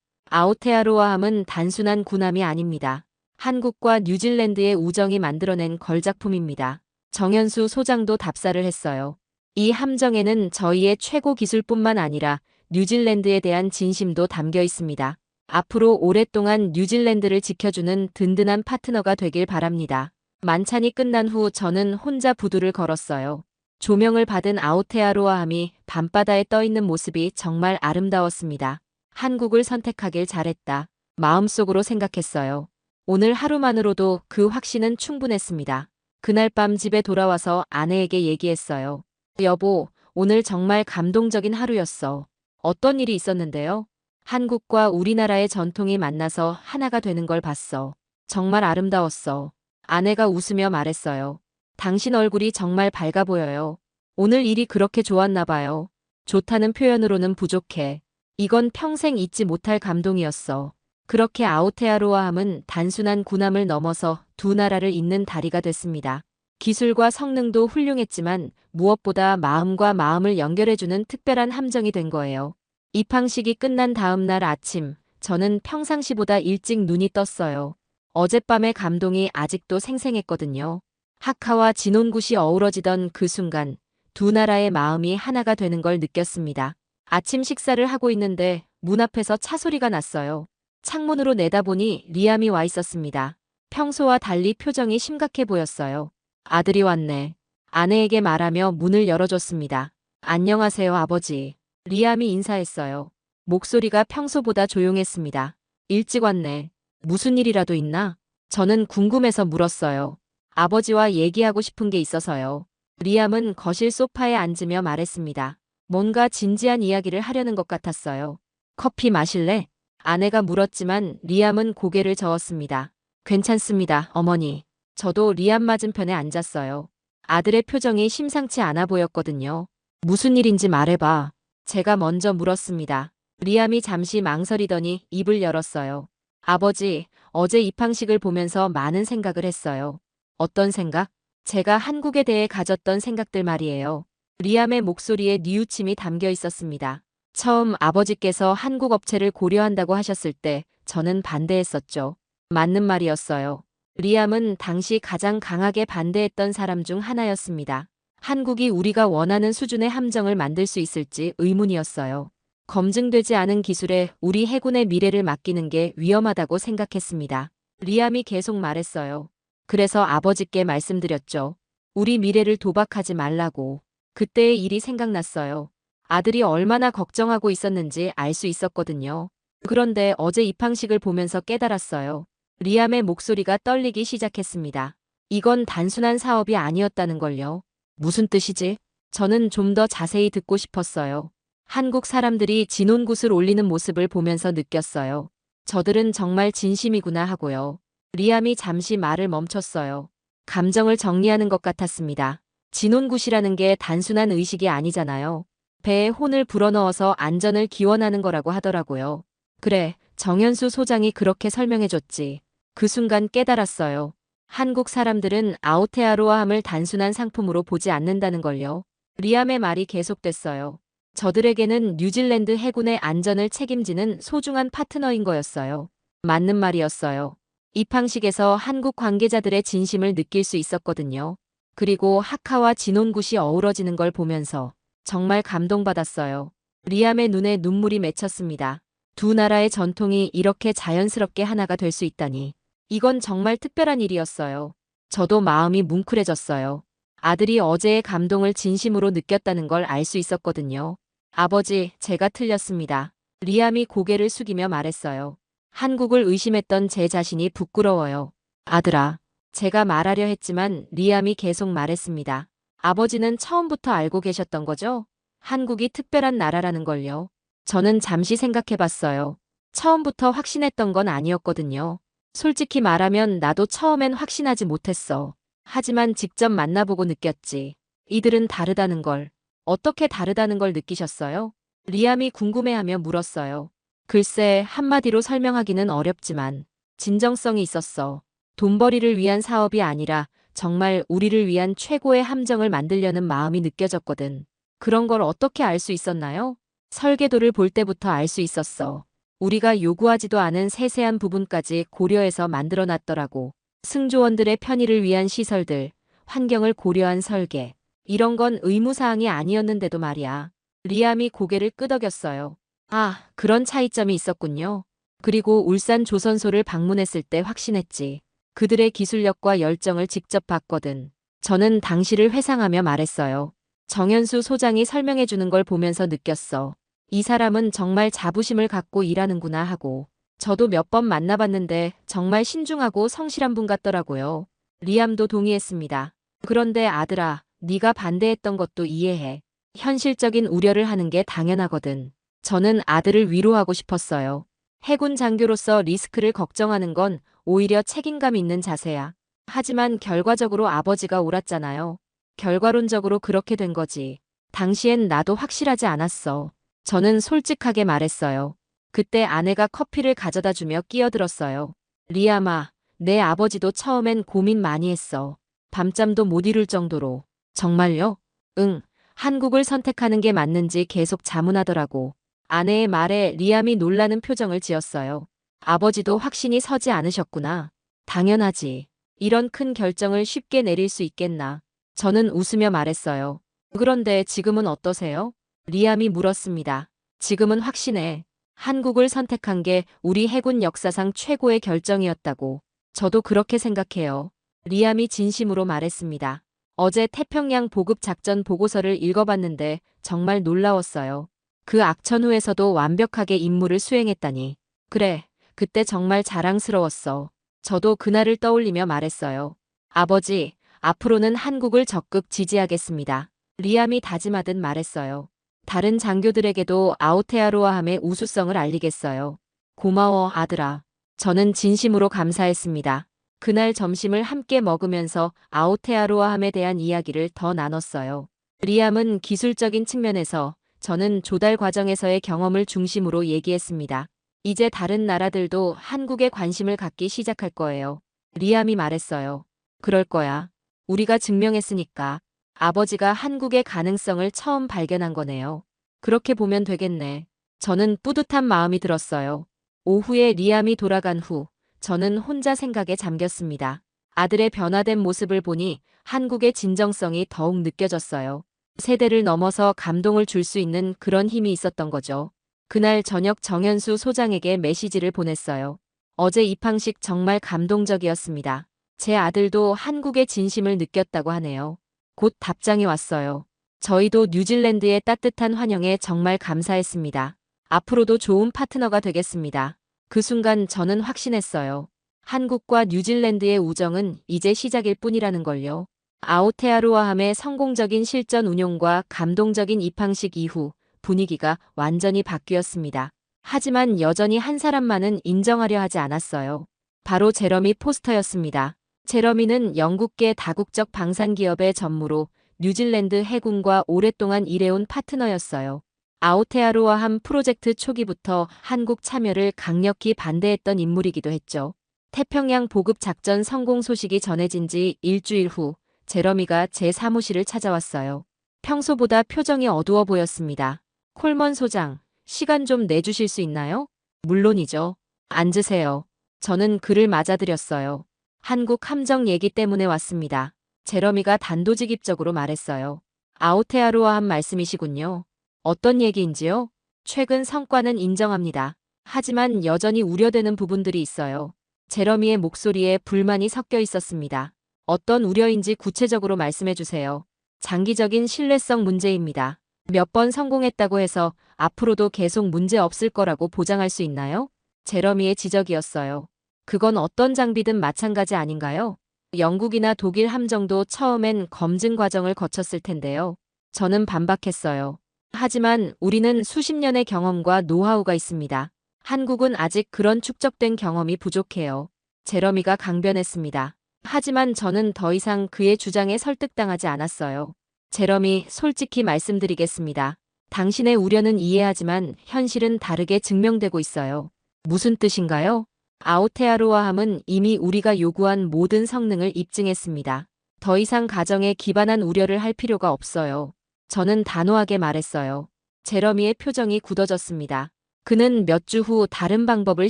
아오테아로아함은 단순한 군함이 아닙니다. 한국과 뉴질랜드의 우정이 만들어낸 걸작품입니다. 정현수 소장도 답사를 했어요. 이 함정에는 저희의 최고 기술뿐만 아니라 뉴질랜드에 대한 진심도 담겨 있습니다. 앞으로 오랫동안 뉴질랜드를 지켜주는 든든한 파트너가 되길 바랍니다. 만찬이 끝난 후 저는 혼자 부두를 걸었어요. 조명을 받은 아오테아로아함이 밤바다에 떠있는 모습이 정말 아름다웠습니다. 한국을 선택하길 잘했다. 마음속으로 생각했어요. 오늘 하루만으로도 그 확신은 충분했습니다. 그날 밤 집에 돌아와서 아내에게 얘기했어요. 여보, 오늘 정말 감동적인 하루였어. 어떤 일이 있었는데요? 한국과 우리나라의 전통이 만나서 하나가 되는 걸 봤어. 정말 아름다웠어. 아내가 웃으며 말했어요. 당신 얼굴이 정말 밝아 보여요. 오늘 일이 그렇게 좋았나 봐요. 좋다는 표현으로는 부족해. 이건 평생 잊지 못할 감동이었어. 그렇게 아오테아로아함은 단순한 군함을 넘어서 두 나라를 잇는 다리가 됐습니다. 기술과 성능도 훌륭했지만 무엇보다 마음과 마음을 연결해주는 특별한 함정이 된 거예요. 입항식이 끝난 다음 날 아침, 저는 평상시보다 일찍 눈이 떴어요. 어젯밤의 감동이 아직도 생생했거든요. 하카와 진온굿이 어우러지던 그 순간, 두 나라의 마음이 하나가 되는 걸 느꼈습니다. 아침 식사를 하고 있는데 문 앞에서 차 소리가 났어요. 창문으로 내다보니 리암이 와 있었습니다. 평소와 달리 표정이 심각해 보였어요. 아들이 왔네. 아내에게 말하며 문을 열어줬습니다. 안녕하세요, 아버지. 리암이 인사했어요. 목소리가 평소보다 조용했습니다. 일찍 왔네. 무슨 일이라도 있나? 저는 궁금해서 물었어요. 아버지와 얘기하고 싶은 게 있어서요. 리암은 거실 소파에 앉으며 말했습니다. 뭔가 진지한 이야기를 하려는 것 같았어요. 커피 마실래? 아내가 물었지만 리암은 고개를 저었습니다. 괜찮습니다, 어머니. 저도 리암 맞은편에 앉았어요. 아들의 표정이 심상치 않아 보였거든요. 무슨 일인지 말해봐. 제가 먼저 물었습니다. 리암이 잠시 망설이더니 입을 열었어요. 아버지, 어제 입항식을 보면서 많은 생각을 했어요. 어떤 생각? 제가 한국에 대해 가졌던 생각들 말이에요. 리암의 목소리에 뉘우침이 담겨 있었습니다. 처음 아버지께서 한국 업체를 고려한다고 하셨을 때 저는 반대했었죠. 맞는 말이었어요. 리암은 당시 가장 강하게 반대했던 사람 중 하나였습니다. 한국이 우리가 원하는 수준의 함정을 만들 수 있을지 의문이었어요. 검증되지 않은 기술에 우리 해군의 미래를 맡기는 게 위험하다고 생각했습니다. 리암이 계속 말했어요. 그래서 아버지께 말씀드렸죠. 우리 미래를 도박하지 말라고. 그때의 일이 생각났어요. 아들이 얼마나 걱정하고 있었는지 알 수 있었거든요. 그런데 어제 입항식을 보면서 깨달았어요. 리암의 목소리가 떨리기 시작했습니다. 이건 단순한 사업이 아니었다는 걸요. 무슨 뜻이지? 저는 좀 더 자세히 듣고 싶었어요. 한국 사람들이 진온굿을 올리는 모습을 보면서 느꼈어요. 저들은 정말 진심이구나 하고요. 리암이 잠시 말을 멈췄어요. 감정을 정리하는 것 같았습니다. 진온굿이라는 게 단순한 의식이 아니잖아요. 배에 혼을 불어넣어서 안전을 기원하는 거라고 하더라고요. 그래, 정현수 소장이 그렇게 설명해줬지. 그 순간 깨달았어요. 한국 사람들은 아오테아로아함을 단순한 상품으로 보지 않는다는 걸요. 리암의 말이 계속됐어요. 저들에게는 뉴질랜드 해군의 안전을 책임지는 소중한 파트너인 거였어요. 맞는 말이었어요. 입항식에서 한국 관계자들의 진심을 느낄 수 있었거든요. 그리고 하카와 진온굿이 어우러지는 걸 보면서 정말 감동받았어요. 리암의 눈에 눈물이 맺혔습니다. 두 나라의 전통이 이렇게 자연스럽게 하나가 될 수 있다니. 이건 정말 특별한 일이었어요. 저도 마음이 뭉클해졌어요. 아들이 어제의 감동을 진심으로 느꼈다는 걸 알 수 있었거든요. 아버지, 제가 틀렸습니다. 리암이 고개를 숙이며 말했어요. 한국을 의심했던 제 자신이 부끄러워요. 아들아. 제가 말하려 했지만 리암이 계속 말했습니다. 아버지는 처음부터 알고 계셨던 거죠? 한국이 특별한 나라라는 걸요. 저는 잠시 생각해봤어요. 처음부터 확신했던 건 아니었거든요. 솔직히 말하면 나도 처음엔 확신하지 못했어. 하지만 직접 만나보고 느꼈지. 이들은 다르다는 걸. 어떻게 다르다는 걸 느끼셨어요? 리암이 궁금해하며 물었어요. 글쎄, 한마디로 설명하기는 어렵지만 진정성이 있었어. 돈벌이를 위한 사업이 아니라 정말 우리를 위한 최고의 함정을 만들려는 마음이 느껴졌거든. 그런 걸 어떻게 알 수 있었나요? 설계도를 볼 때부터 알 수 있었어. 우리가 요구하지도 않은 세세한 부분까지 고려해서 만들어놨더라고. 승조원들의 편의를 위한 시설들, 환경을 고려한 설계. 이런 건 의무사항이 아니었는데도 말이야. 리암이 고개를 끄덕였어요. 아, 그런 차이점이 있었군요. 그리고 울산 조선소를 방문했을 때 확신했지. 그들의 기술력과 열정을 직접 봤거든. 저는 당시를 회상하며 말했어요. 정현수 소장이 설명해 주는 걸 보면서 느꼈어. 이 사람은 정말 자부심을 갖고 일하는구나 하고. 저도 몇 번 만나봤는데 정말 신중하고 성실한 분 같더라고요. 리암도 동의했습니다. 그런데 아들아, 네가 반대했던 것도 이해해. 현실적인 우려를 하는 게 당연하거든. 저는 아들을 위로하고 싶었어요. 해군 장교로서 리스크를 걱정하는 건 오히려 책임감 있는 자세야. 하지만 결과적으로 아버지가 옳았잖아요. 결과론적으로 그렇게 된 거지. 당시엔 나도 확실하지 않았어. 저는 솔직하게 말했어요. 그때 아내가 커피를 가져다 주며 끼어들었어요. 리암아, 내 아버지도 처음엔 고민 많이 했어. 밤잠도 못 이룰 정도로. 정말요? 응. 한국을 선택하는 게 맞는지 계속 자문하더라고. 아내의 말에 리암이 놀라는 표정을 지었어요. 아버지도 확신이 서지 않으셨구나. 당연하지. 이런 큰 결정을 쉽게 내릴 수 있겠나. 저는 웃으며 말했어요. 그런데 지금은 어떠세요? 리암이 물었습니다. 지금은 확신해. 한국을 선택한 게 우리 해군 역사상 최고의 결정이었다고. 저도 그렇게 생각해요. 리암이 진심으로 말했습니다. 어제 태평양 보급 작전 보고서를 읽어봤는데 정말 놀라웠어요. 그 악천후에서도 완벽하게 임무를 수행했다니. 그래, 그때 정말 자랑스러웠어. 저도 그날을 떠올리며 말했어요. 아버지, 앞으로는 한국을 적극 지지하겠습니다. 리암이 다짐하듯 말했어요. 다른 장교들에게도 아우테아로아함의 우수성을 알리겠어요. 고마워, 아들아. 저는 진심으로 감사했습니다. 그날 점심을 함께 먹으면서 아우테아로아함에 대한 이야기를 더 나눴어요. 리암은 기술적인 측면에서, 저는 조달 과정에서의 경험을 중심으로 얘기했습니다. 이제 다른 나라들도 한국에 관심을 갖기 시작할 거예요. 리암이 말했어요. 그럴 거야. 우리가 증명했으니까. 아버지가 한국의 가능성을 처음 발견한 거네요. 그렇게 보면 되겠네. 저는 뿌듯한 마음이 들었어요. 오후에 리암이 돌아간 후 저는 혼자 생각에 잠겼습니다. 아들의 변화된 모습을 보니 한국의 진정성이 더욱 느껴졌어요. 세대를 넘어서 감동을 줄 수 있는 그런 힘이 있었던 거죠. 그날 저녁 정현수 소장에게 메시지를 보냈어요. 어제 입항식 정말 감동적이었습니다. 제 아들도 한국의 진심을 느꼈다고 하네요. 곧 답장이 왔어요. 저희도 뉴질랜드의 따뜻한 환영에 정말 감사했습니다. 앞으로도 좋은 파트너가 되겠습니다. 그 순간 저는 확신했어요. 한국과 뉴질랜드의 우정은 이제 시작일 뿐이라는 걸요. 아우테아로아함의 성공적인 실전 운용과 감동적인 입항식 이후 분위기가 완전히 바뀌었습니다. 하지만 여전히 한 사람만은 인정하려 하지 않았어요. 바로 제러미 포스터였습니다. 제러미는 영국계 다국적 방산기업의 전무로 뉴질랜드 해군과 오랫동안 일해온 파트너였어요. 아우테아로아함 프로젝트 초기부터 한국 참여를 강력히 반대했던 인물이기도 했죠. 태평양 보급 작전 성공 소식이 전해진 지 일주일 후 제러미가 제 사무실을 찾아왔어요. 평소보다 표정이 어두워 보였습니다. 콜먼 소장, 시간 좀 내주실 수 있나요? 물론이죠. 앉으세요. 저는 그를 맞아들였어요. 한국 함정 얘기 때문에 왔습니다. 제러미가 단도직입적으로 말했어요. 아우테아로아함 말씀이시군요. 어떤 얘기인지요? 최근 성과는 인정합니다. 하지만 여전히 우려되는 부분들이 있어요. 제러미의 목소리에 불만이 섞여 있었습니다. 어떤 우려인지 구체적으로 말씀해 주세요. 장기적인 신뢰성 문제입니다. 몇 번 성공했다고 해서 앞으로도 계속 문제 없을 거라고 보장할 수 있나요? 제러미의 지적이었어요. 그건 어떤 장비든 마찬가지 아닌가요? 영국이나 독일 함정도 처음엔 검증 과정을 거쳤을 텐데요. 저는 반박했어요. 하지만 우리는 수십 년의 경험과 노하우가 있습니다. 한국은 아직 그런 축적된 경험이 부족해요. 제러미가 강변했습니다. 하지만 저는 더 이상 그의 주장에 설득당하지 않았어요. 제러미, 솔직히 말씀드리겠습니다. 당신의 우려는 이해하지만 현실은 다르게 증명되고 있어요. 무슨 뜻인가요? 아우테아로아함은 이미 우리가 요구한 모든 성능을 입증했습니다. 더 이상 가정에 기반한 우려를 할 필요가 없어요. 저는 단호하게 말했어요. 제러미의 표정이 굳어졌습니다. 그는 몇 주 후 다른 방법을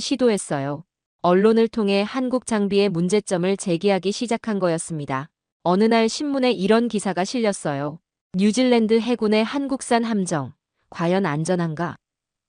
시도했어요. 언론을 통해 한국 장비의 문제점을 제기하기 시작한 거였습니다. 어느 날 신문에 이런 기사가 실렸어요. 뉴질랜드 해군의 한국산 함정, 과연 안전한가?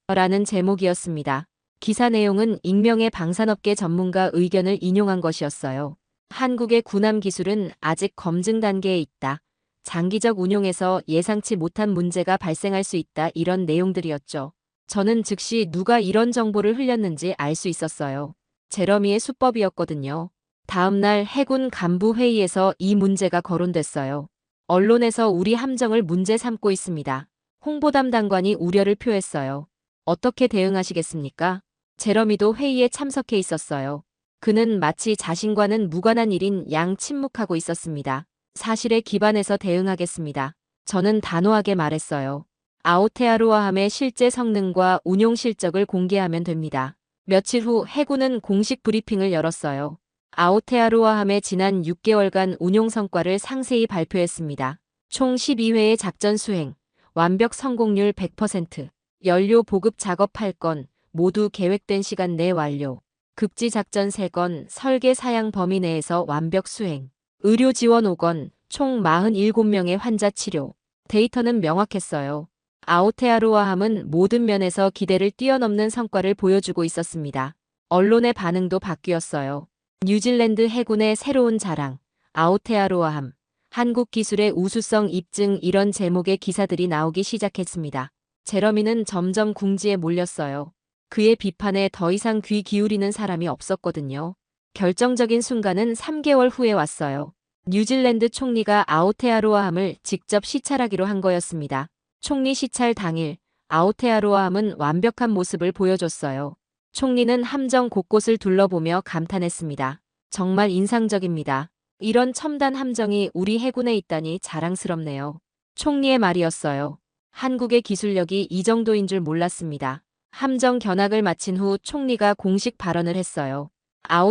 라는 제목이었습니다. 기사 내용은 익명의 방산업계 전문가 의견을 인용한 것이었어요. 한국의 군함 기술은 아직 검증 단계에 있다. 장기적 운용에서 예상치 못한 문제가 발생할 수 있다 이런 내용들이었죠. 저는 즉시 누가 이런 정보를 흘렸는지 알 수 있었어요. 제러미의 수법이었거든요. 다음날 해군 간부 회의에서 이 문제가 거론됐어요. 언론에서 우리 함정을 문제 삼고 있습니다. 홍보 담당관이 우려를 표했어요. 어떻게 대응하시겠습니까? 제러미도 회의에 참석해 있었어요. 그는 마치 자신과는 무관한 일인 양 침묵하고 있었습니다. 사실에 기반해서 대응하겠습니다. 저는 단호하게 말했어요. 아오테아루아함의 실제 성능과 운용 실적을 공개하면 됩니다. 며칠 후 해군은 공식 브리핑을 열었어요. 아오테아루아함의 지난 6개월간 운용 성과를 상세히 발표했습니다. 총 12회의 작전 수행, 완벽 성공률 100%, 연료 보급 작업 8건, 모두 계획된 시간 내 완료. 급지 작전 3건, 설계 사양 범위 내에서 완벽 수행. 의료 지원 5건, 총 47명의 환자 치료. 데이터는 명확했어요. 아오테아루아함은 모든 면에서 기대를 뛰어넘는 성과를 보여주고 있었습니다. 언론의 반응도 바뀌었어요. 뉴질랜드 해군의 새로운 자랑, 아오테아루아함, 한국 기술의 우수성 입증 이런 제목의 기사들이 나오기 시작했습니다. 제러미는 점점 궁지에 몰렸어요. 그의 비판에 더 이상 귀 기울이는 사람이 없었거든요. 결정적인 순간은 3개월 후에 왔어요. 뉴질랜드 총리가 아오테아루아함을 직접 시찰하기로 한 거였습니다. 총리 시찰 당일, 아오테아루아함은 완벽한 모습을 보여줬어요. 총리는 함정 곳곳을 둘러보며 감탄했습니다. 정말 인상적입니다. 이런 첨단 함정이 우리 해군에 있다니 자랑스럽네요. 총리의 말이었어요. 한국의 기술력이 이 정도인 줄 몰랐습니다. 함정 견학을 마친 후 총리가 공식 발언을 했어요.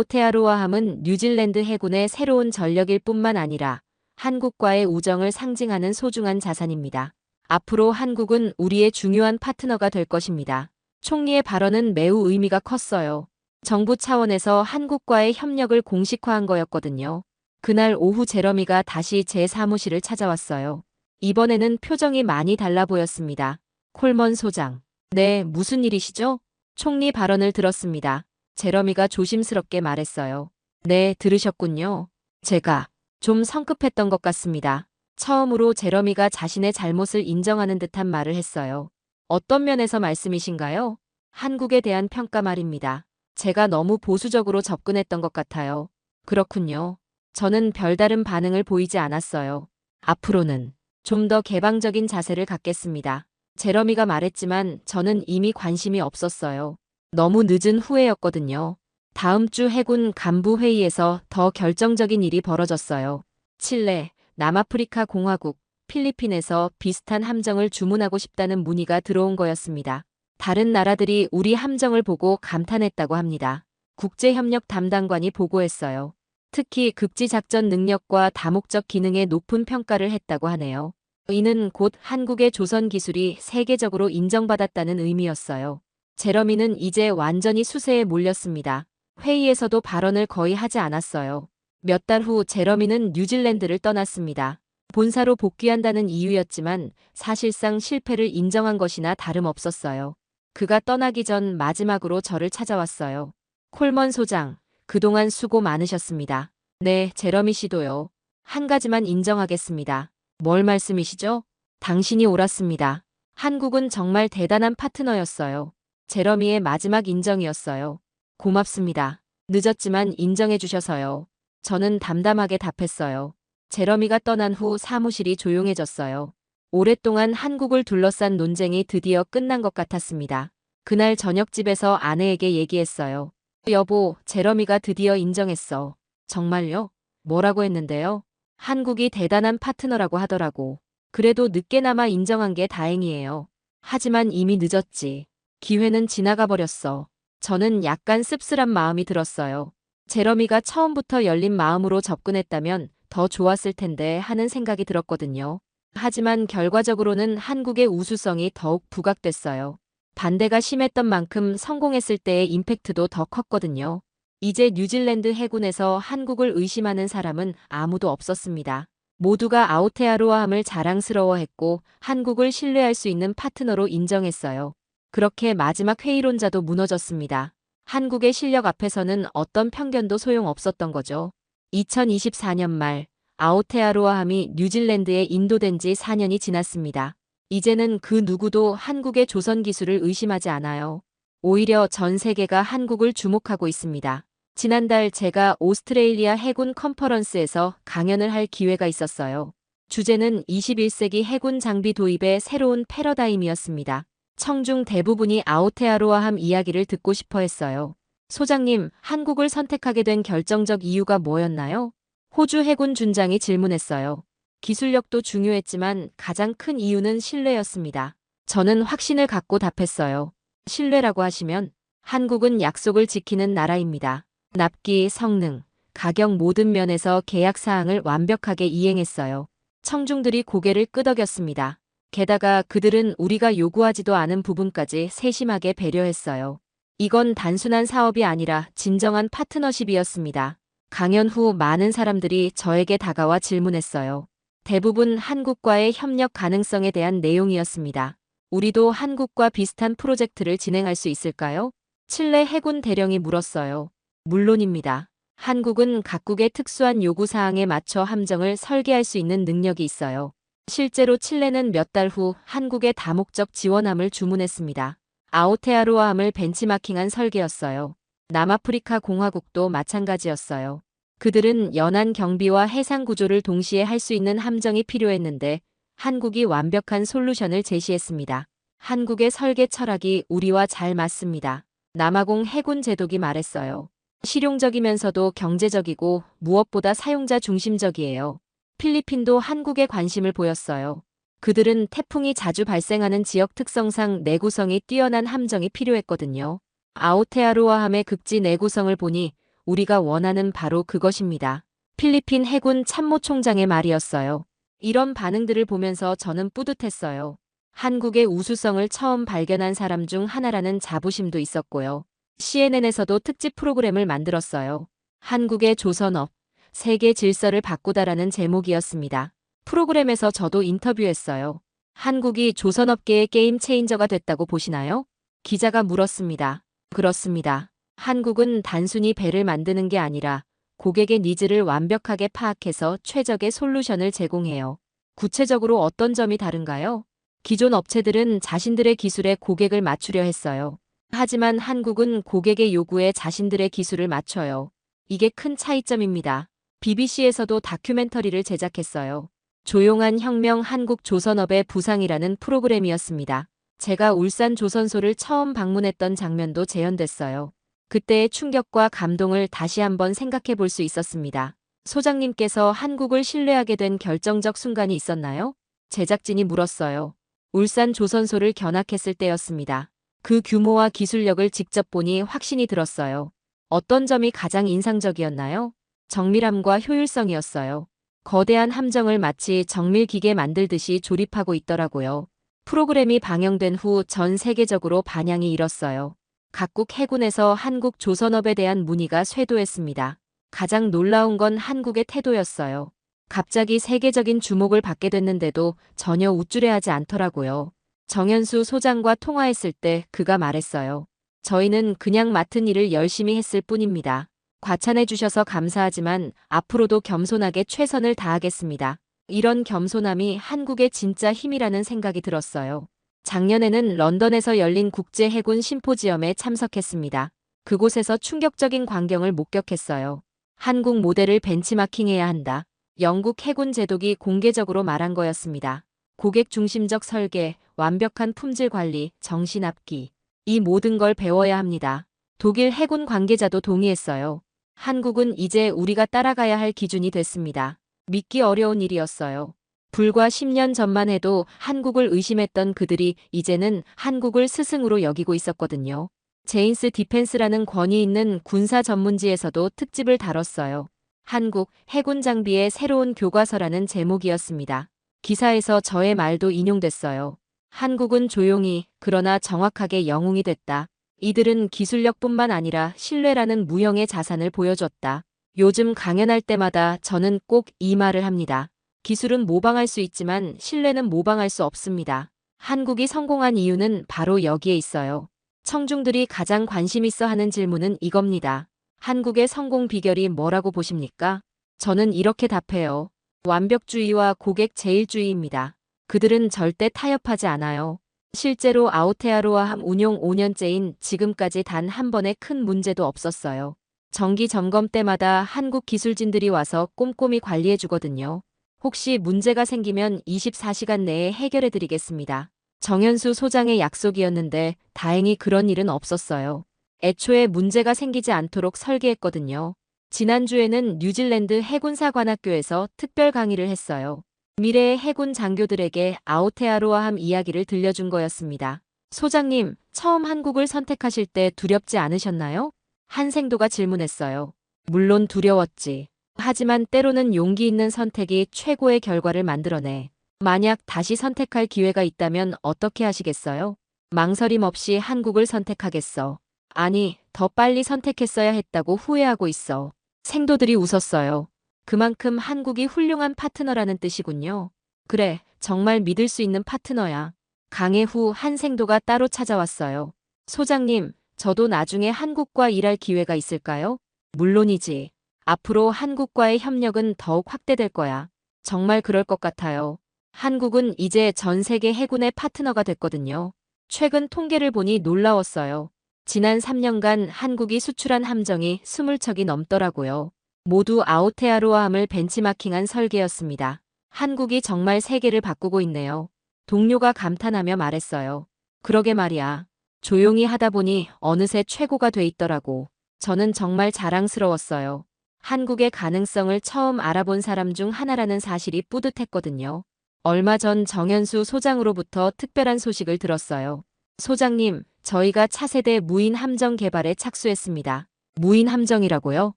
아오테아루아함은 뉴질랜드 해군의 새로운 전력일 뿐만 아니라 한국과의 우정을 상징하는 소중한 자산입니다. 앞으로 한국은 우리의 중요한 파트너가 될 것입니다. 총리의 발언은 매우 의미가 컸어요. 정부 차원에서 한국과의 협력을 공식화한 거였거든요. 그날 오후 제러미가 다시 제 사무실을 찾아왔어요. 이번에는 표정이 많이 달라 보였습니다. 콜먼 소장. 네, 무슨 일이시죠? 총리 발언을 들었습니다. 제러미가 조심스럽게 말했어요. 네, 들으셨군요. 제가 좀 성급했던 것 같습니다. 처음으로 제러미가 자신의 잘못을 인정하는 듯한 말을 했어요. 어떤 면에서 말씀이신가요? 한국에 대한 평가 말입니다. 제가 너무 보수적으로 접근했던 것 같아요. 그렇군요. 저는 별다른 반응을 보이지 않았어요. 앞으로는 좀 더 개방적인 자세를 갖겠습니다. 제러미가 말했지만 저는 이미 관심이 없었어요. 너무 늦은 후회였거든요. 다음 주 해군 간부 회의에서 더 결정적인 일이 벌어졌어요. 칠레, 남아프리카 공화국, 필리핀에서 비슷한 함정을 주문하고 싶다는 문의가 들어온 거였습니다. 다른 나라들이 우리 함정을 보고 감탄했다고 합니다. 국제협력 담당관이 보고했어요. 특히 급지작전 능력과 다목적 기능에 높은 평가를 했다고 하네요. 이는 곧 한국의 조선 기술이 세계적으로 인정받았다는 의미였어요. 제러미는 이제 완전히 수세에 몰렸습니다. 회의에서도 발언을 거의 하지 않았어요. 몇 달 후 제러미는 뉴질랜드를 떠났습니다. 본사로 복귀한다는 이유였지만 사실상 실패를 인정한 것이나 다름없었어요. 그가 떠나기 전 마지막으로 저를 찾아왔어요. 콜먼 소장, 그동안 수고 많으셨습니다. 네, 제러미 씨도요. 한 가지만 인정하겠습니다. 뭘 말씀이시죠? 당신이 옳았습니다. 한국은 정말 대단한 파트너였어요. 제러미의 마지막 인정이었어요. 고맙습니다. 늦었지만 인정해 주셔서요. 저는 담담하게 답했어요. 제러미가 떠난 후 사무실이 조용해졌어요. 오랫동안 한국을 둘러싼 논쟁이 드디어 끝난 것 같았습니다. 그날 저녁 집에서 아내에게 얘기했어요. 여보, 제러미가 드디어 인정했어. 정말요? 뭐라고 했는데요? 한국이 대단한 파트너라고 하더라고. 그래도 늦게나마 인정한 게 다행이에요. 하지만 이미 늦었지. 기회는 지나가 버렸어. 저는 약간 씁쓸한 마음이 들었어요. 제러미가 처음부터 열린 마음으로 접근했다면 더 좋았을 텐데 하는 생각이 들었거든요. 하지만 결과적으로는 한국의 우수성이 더욱 부각됐어요. 반대가 심했던 만큼 성공했을 때의 임팩트도 더 컸거든요. 이제 뉴질랜드 해군에서 한국을 의심하는 사람은 아무도 없었습니다. 모두가 아오테아루아함을 자랑스러워했고 한국을 신뢰할 수 있는 파트너로 인정했어요. 그렇게 마지막 회의론자도 무너졌습니다. 한국의 실력 앞에서는 어떤 편견도 소용없었던 거죠. 2024년 말 아오테아로아함이 뉴질랜드에 인도된 지 4년이 지났습니다. 이제는 그 누구도 한국의 조선 기술을 의심하지 않아요. 오히려 전 세계가 한국을 주목하고 있습니다. 지난달 제가 오스트레일리아 해군 컨퍼런스에서 강연을 할 기회가 있었어요. 주제는 21세기 해군 장비 도입의 새로운 패러다임이었습니다. 청중 대부분이 아오테아로아함 이야기를 듣고 싶어 했어요. 소장님, 한국을 선택하게 된 결정적 이유가 뭐였나요? 호주 해군 준장이 질문했어요. 기술력도 중요했지만 가장 큰 이유는 신뢰였습니다. 저는 확신을 갖고 답했어요. 신뢰라고 하시면 한국은 약속을 지키는 나라입니다. 납기, 성능, 가격 모든 면에서 계약 사항을 완벽하게 이행했어요. 청중들이 고개를 끄덕였습니다. 게다가 그들은 우리가 요구하지도 않은 부분까지 세심하게 배려했어요. 이건 단순한 사업이 아니라 진정한 파트너십이었습니다. 강연 후 많은 사람들이 저에게 다가와 질문했어요. 대부분 한국과의 협력 가능성에 대한 내용이었습니다. 우리도 한국과 비슷한 프로젝트를 진행할 수 있을까요? 칠레 해군 대령이 물었어요. 물론입니다. 한국은 각국의 특수한 요구사항에 맞춰 함정을 설계할 수 있는 능력이 있어요. 실제로 칠레는 몇 달 후 한국의 다목적 지원함을 주문했습니다. 아오테아로아함을 벤치마킹한 설계였어요. 남아프리카 공화국도 마찬가지였어요. 그들은 연안 경비와 해상 구조를 동시에 할 수 있는 함정이 필요했는데 한국이 완벽한 솔루션을 제시했습니다. 한국의 설계 철학이 우리와 잘 맞습니다. 남아공 해군 제독이 말했어요. 실용적이면서도 경제적이고 무엇보다 사용자 중심적이에요. 필리핀도 한국에 관심을 보였어요. 그들은 태풍이 자주 발생하는 지역 특성상 내구성이 뛰어난 함정이 필요했거든요. 아오테아로아함의 극지 내구성을 보니 우리가 원하는 바로 그것입니다. 필리핀 해군 참모총장의 말이었어요. 이런 반응들을 보면서 저는 뿌듯했어요. 한국의 우수성을 처음 발견한 사람 중 하나라는 자부심도 있었고요. CNN에서도 특집 프로그램을 만들었어요. 한국의 조선업, 세계 질서를 바꾸다라는 제목이었습니다. 프로그램에서 저도 인터뷰했어요. 한국이 조선업계의 게임 체인저가 됐다고 보시나요? 기자가 물었습니다. 그렇습니다. 한국은 단순히 배를 만드는 게 아니라 고객의 니즈를 완벽하게 파악해서 최적의 솔루션을 제공해요. 구체적으로 어떤 점이 다른가요? 기존 업체들은 자신들의 기술에 고객을 맞추려 했어요. 하지만 한국은 고객의 요구에 자신들의 기술을 맞춰요. 이게 큰 차이점입니다. BBC에서도 다큐멘터리를 제작했어요. 조용한 혁명 한국 조선업의 부상이라는 프로그램이었습니다. 제가 울산 조선소를 처음 방문했던 장면도 재현됐어요. 그때의 충격과 감동을 다시 한번 생각해 볼 수 있었습니다. 소장님께서 한국을 신뢰하게 된 결정적 순간이 있었나요? 제작진이 물었어요. 울산 조선소를 견학했을 때였습니다. 그 규모와 기술력을 직접 보니 확신이 들었어요. 어떤 점이 가장 인상적이었나요? 정밀함과 효율성이었어요. 거대한 함정을 마치 정밀기계 만들듯이 조립하고 있더라고요. 프로그램이 방영된 후 전 세계적으로 반향이 일었어요. 각국 해군에서 한국 조선업에 대한 문의가 쇄도했습니다. 가장 놀라운 건 한국의 태도였어요. 갑자기 세계적인 주목을 받게 됐는데도 전혀 우쭐해하지 않더라고요. 정현수 소장과 통화했을 때 그가 말했어요. 저희는 그냥 맡은 일을 열심히 했을 뿐입니다. 과찬해 주셔서 감사하지만 앞으로도 겸손하게 최선을 다하겠습니다. 이런 겸손함이 한국의 진짜 힘이라는 생각이 들었어요. 작년에는 런던에서 열린 국제 해군 심포지엄에 참석했습니다. 그곳에서 충격적인 광경을 목격했어요. 한국 모델을 벤치마킹해야 한다. 영국 해군 제독이 공개적으로 말한 거였습니다. 고객 중심적 설계, 완벽한 품질 관리, 정신 앞기. 이 모든 걸 배워야 합니다. 독일 해군 관계자도 동의했어요. 한국은 이제 우리가 따라가야 할 기준이 됐습니다. 믿기 어려운 일이었어요. 불과 10년 전만 해도 한국을 의심했던 그들이 이제는 한국을 스승으로 여기고 있었거든요. 제인스 디펜스라는 권위 있는 군사 전문지에서도 특집을 다뤘어요. 한국 해군 장비의 새로운 교과서라는 제목이었습니다. 기사에서 저의 말도 인용됐어요. 한국은 조용히 그러나 정확하게 영웅이 됐다. 이들은 기술력뿐만 아니라 신뢰라는 무형의 자산을 보여줬다. 요즘 강연할 때마다 저는 꼭 이 말을 합니다. 기술은 모방할 수 있지만 신뢰는 모방할 수 없습니다. 한국이 성공한 이유는 바로 여기에 있어요. 청중들이 가장 관심 있어 하는 질문은 이겁니다. 한국의 성공 비결이 뭐라고 보십니까? 저는 이렇게 답해요. 완벽주의와 고객 제일주의입니다. 그들은 절대 타협하지 않아요. 실제로 아오테아로아함 운용 5년째인 지금까지 단 한 번의 큰 문제도 없었어요. 정기 점검 때마다 한국 기술진들이 와서 꼼꼼히 관리해 주거든요. 혹시 문제가 생기면 24시간 내에 해결해 드리겠습니다. 정현수 소장의 약속이었는데 다행히 그런 일은 없었어요. 애초에 문제가 생기지 않도록 설계했거든요. 지난주에는 뉴질랜드 해군사관학교에서 특별 강의를 했어요. 미래의 해군 장교들에게 아오테아로아함 이야기를 들려준 거였습니다. 소장님, 처음 한국을 선택하실 때 두렵지 않으셨나요? 한생도가 질문했어요. 물론 두려웠지. 하지만 때로는 용기 있는 선택이 최고의 결과를 만들어내. 만약 다시 선택할 기회가 있다면 어떻게 하시겠어요? 망설임 없이 한국을 선택하겠어. 아니, 더 빨리 선택했어야 했다고 후회하고 있어. 생도들이 웃었어요. 그만큼 한국이 훌륭한 파트너라는 뜻이군요. 그래, 정말 믿을 수 있는 파트너야. 강해 후 한생도가 따로 찾아왔어요. 소장님, 저도 나중에 한국과 일할 기회가 있을까요? 물론이지. 앞으로 한국과의 협력은 더욱 확대될 거야. 정말 그럴 것 같아요. 한국은 이제 전 세계 해군의 파트너가 됐거든요. 최근 통계를 보니 놀라웠어요. 지난 3년간 한국이 수출한 함정이 20척이 넘더라고요. 모두 아오테아로아함을 벤치마킹한 설계였습니다. 한국이 정말 세계를 바꾸고 있네요. 동료가 감탄하며 말했어요. 그러게 말이야. 조용히 하다 보니 어느새 최고가 돼 있더라고. 저는 정말 자랑스러웠어요. 한국의 가능성을 처음 알아본 사람 중 하나라는 사실이 뿌듯했거든요. 얼마 전 정현수 소장으로부터 특별한 소식을 들었어요. 소장님, 저희가 차세대 무인 함정 개발에 착수했습니다. 무인 함정이라고요?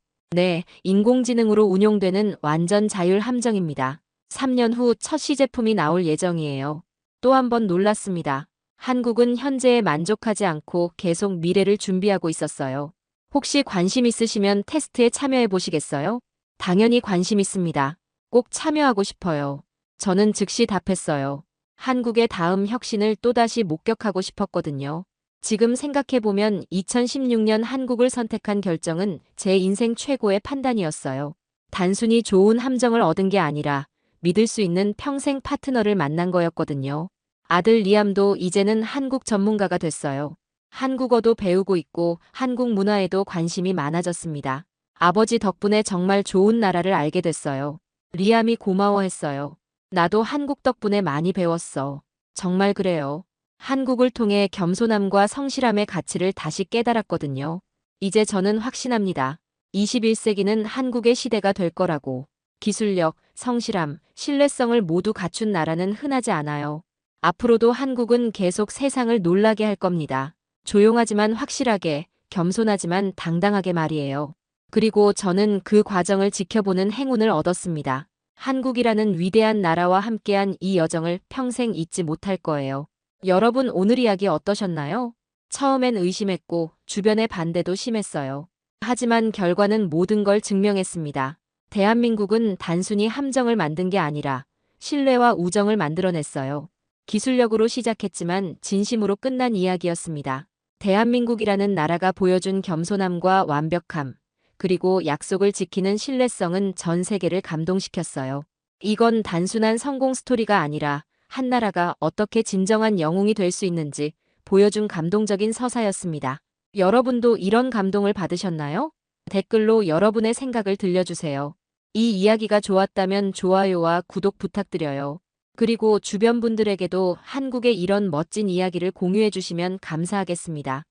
네, 인공지능으로 운용되는 완전 자율 함정입니다. 3년 후 첫 시제품이 나올 예정이에요. 또 한 번 놀랐습니다. 한국은 현재에 만족하지 않고 계속 미래를 준비하고 있었어요. 혹시 관심 있으시면 테스트에 참여해 보시겠어요? 당연히 관심 있습니다. 꼭 참여하고 싶어요. 저는 즉시 답했어요. 한국의 다음 혁신을 또다시 목격하고 싶었거든요. 지금 생각해보면 2016년 한국을 선택한 결정은 제 인생 최고의 판단이었어요. 단순히 좋은 함정을 얻은 게 아니라 믿을 수 있는 평생 파트너를 만난 거였거든요. 아들 리암도 이제는 한국 전문가가 됐어요. 한국어도 배우고 있고 한국 문화에도 관심이 많아졌습니다. 아버지 덕분에 정말 좋은 나라를 알게 됐어요. 리암이 고마워했어요. 나도 한국 덕분에 많이 배웠어. 정말 그래요. 한국을 통해 겸손함과 성실함의 가치를 다시 깨달았거든요. 이제 저는 확신합니다. 21세기는 한국의 시대가 될 거라고. 기술력, 성실함, 신뢰성을 모두 갖춘 나라는 흔하지 않아요. 앞으로도 한국은 계속 세상을 놀라게 할 겁니다. 조용하지만 확실하게, 겸손하지만 당당하게 말이에요. 그리고 저는 그 과정을 지켜보는 행운을 얻었습니다. 한국이라는 위대한 나라와 함께한 이 여정을 평생 잊지 못할 거예요. 여러분 오늘 이야기 어떠셨나요? 처음엔 의심했고 주변의 반대도 심했어요. 하지만 결과는 모든 걸 증명했습니다. 대한민국은 단순히 함정을 만든 게 아니라 신뢰와 우정을 만들어냈어요. 기술력으로 시작했지만 진심으로 끝난 이야기였습니다. 대한민국이라는 나라가 보여준 겸손함과 완벽함, 그리고 약속을 지키는 신뢰성은 전 세계를 감동시켰어요. 이건 단순한 성공 스토리가 아니라 한 나라가 어떻게 진정한 영웅이 될 수 있는지 보여준 감동적인 서사였습니다. 여러분도 이런 감동을 받으셨나요? 댓글로 여러분의 생각을 들려주세요. 이 이야기가 좋았다면 좋아요와 구독 부탁드려요. 그리고 주변 분들에게도 한국의 이런 멋진 이야기를 공유해 주시면 감사하겠습니다.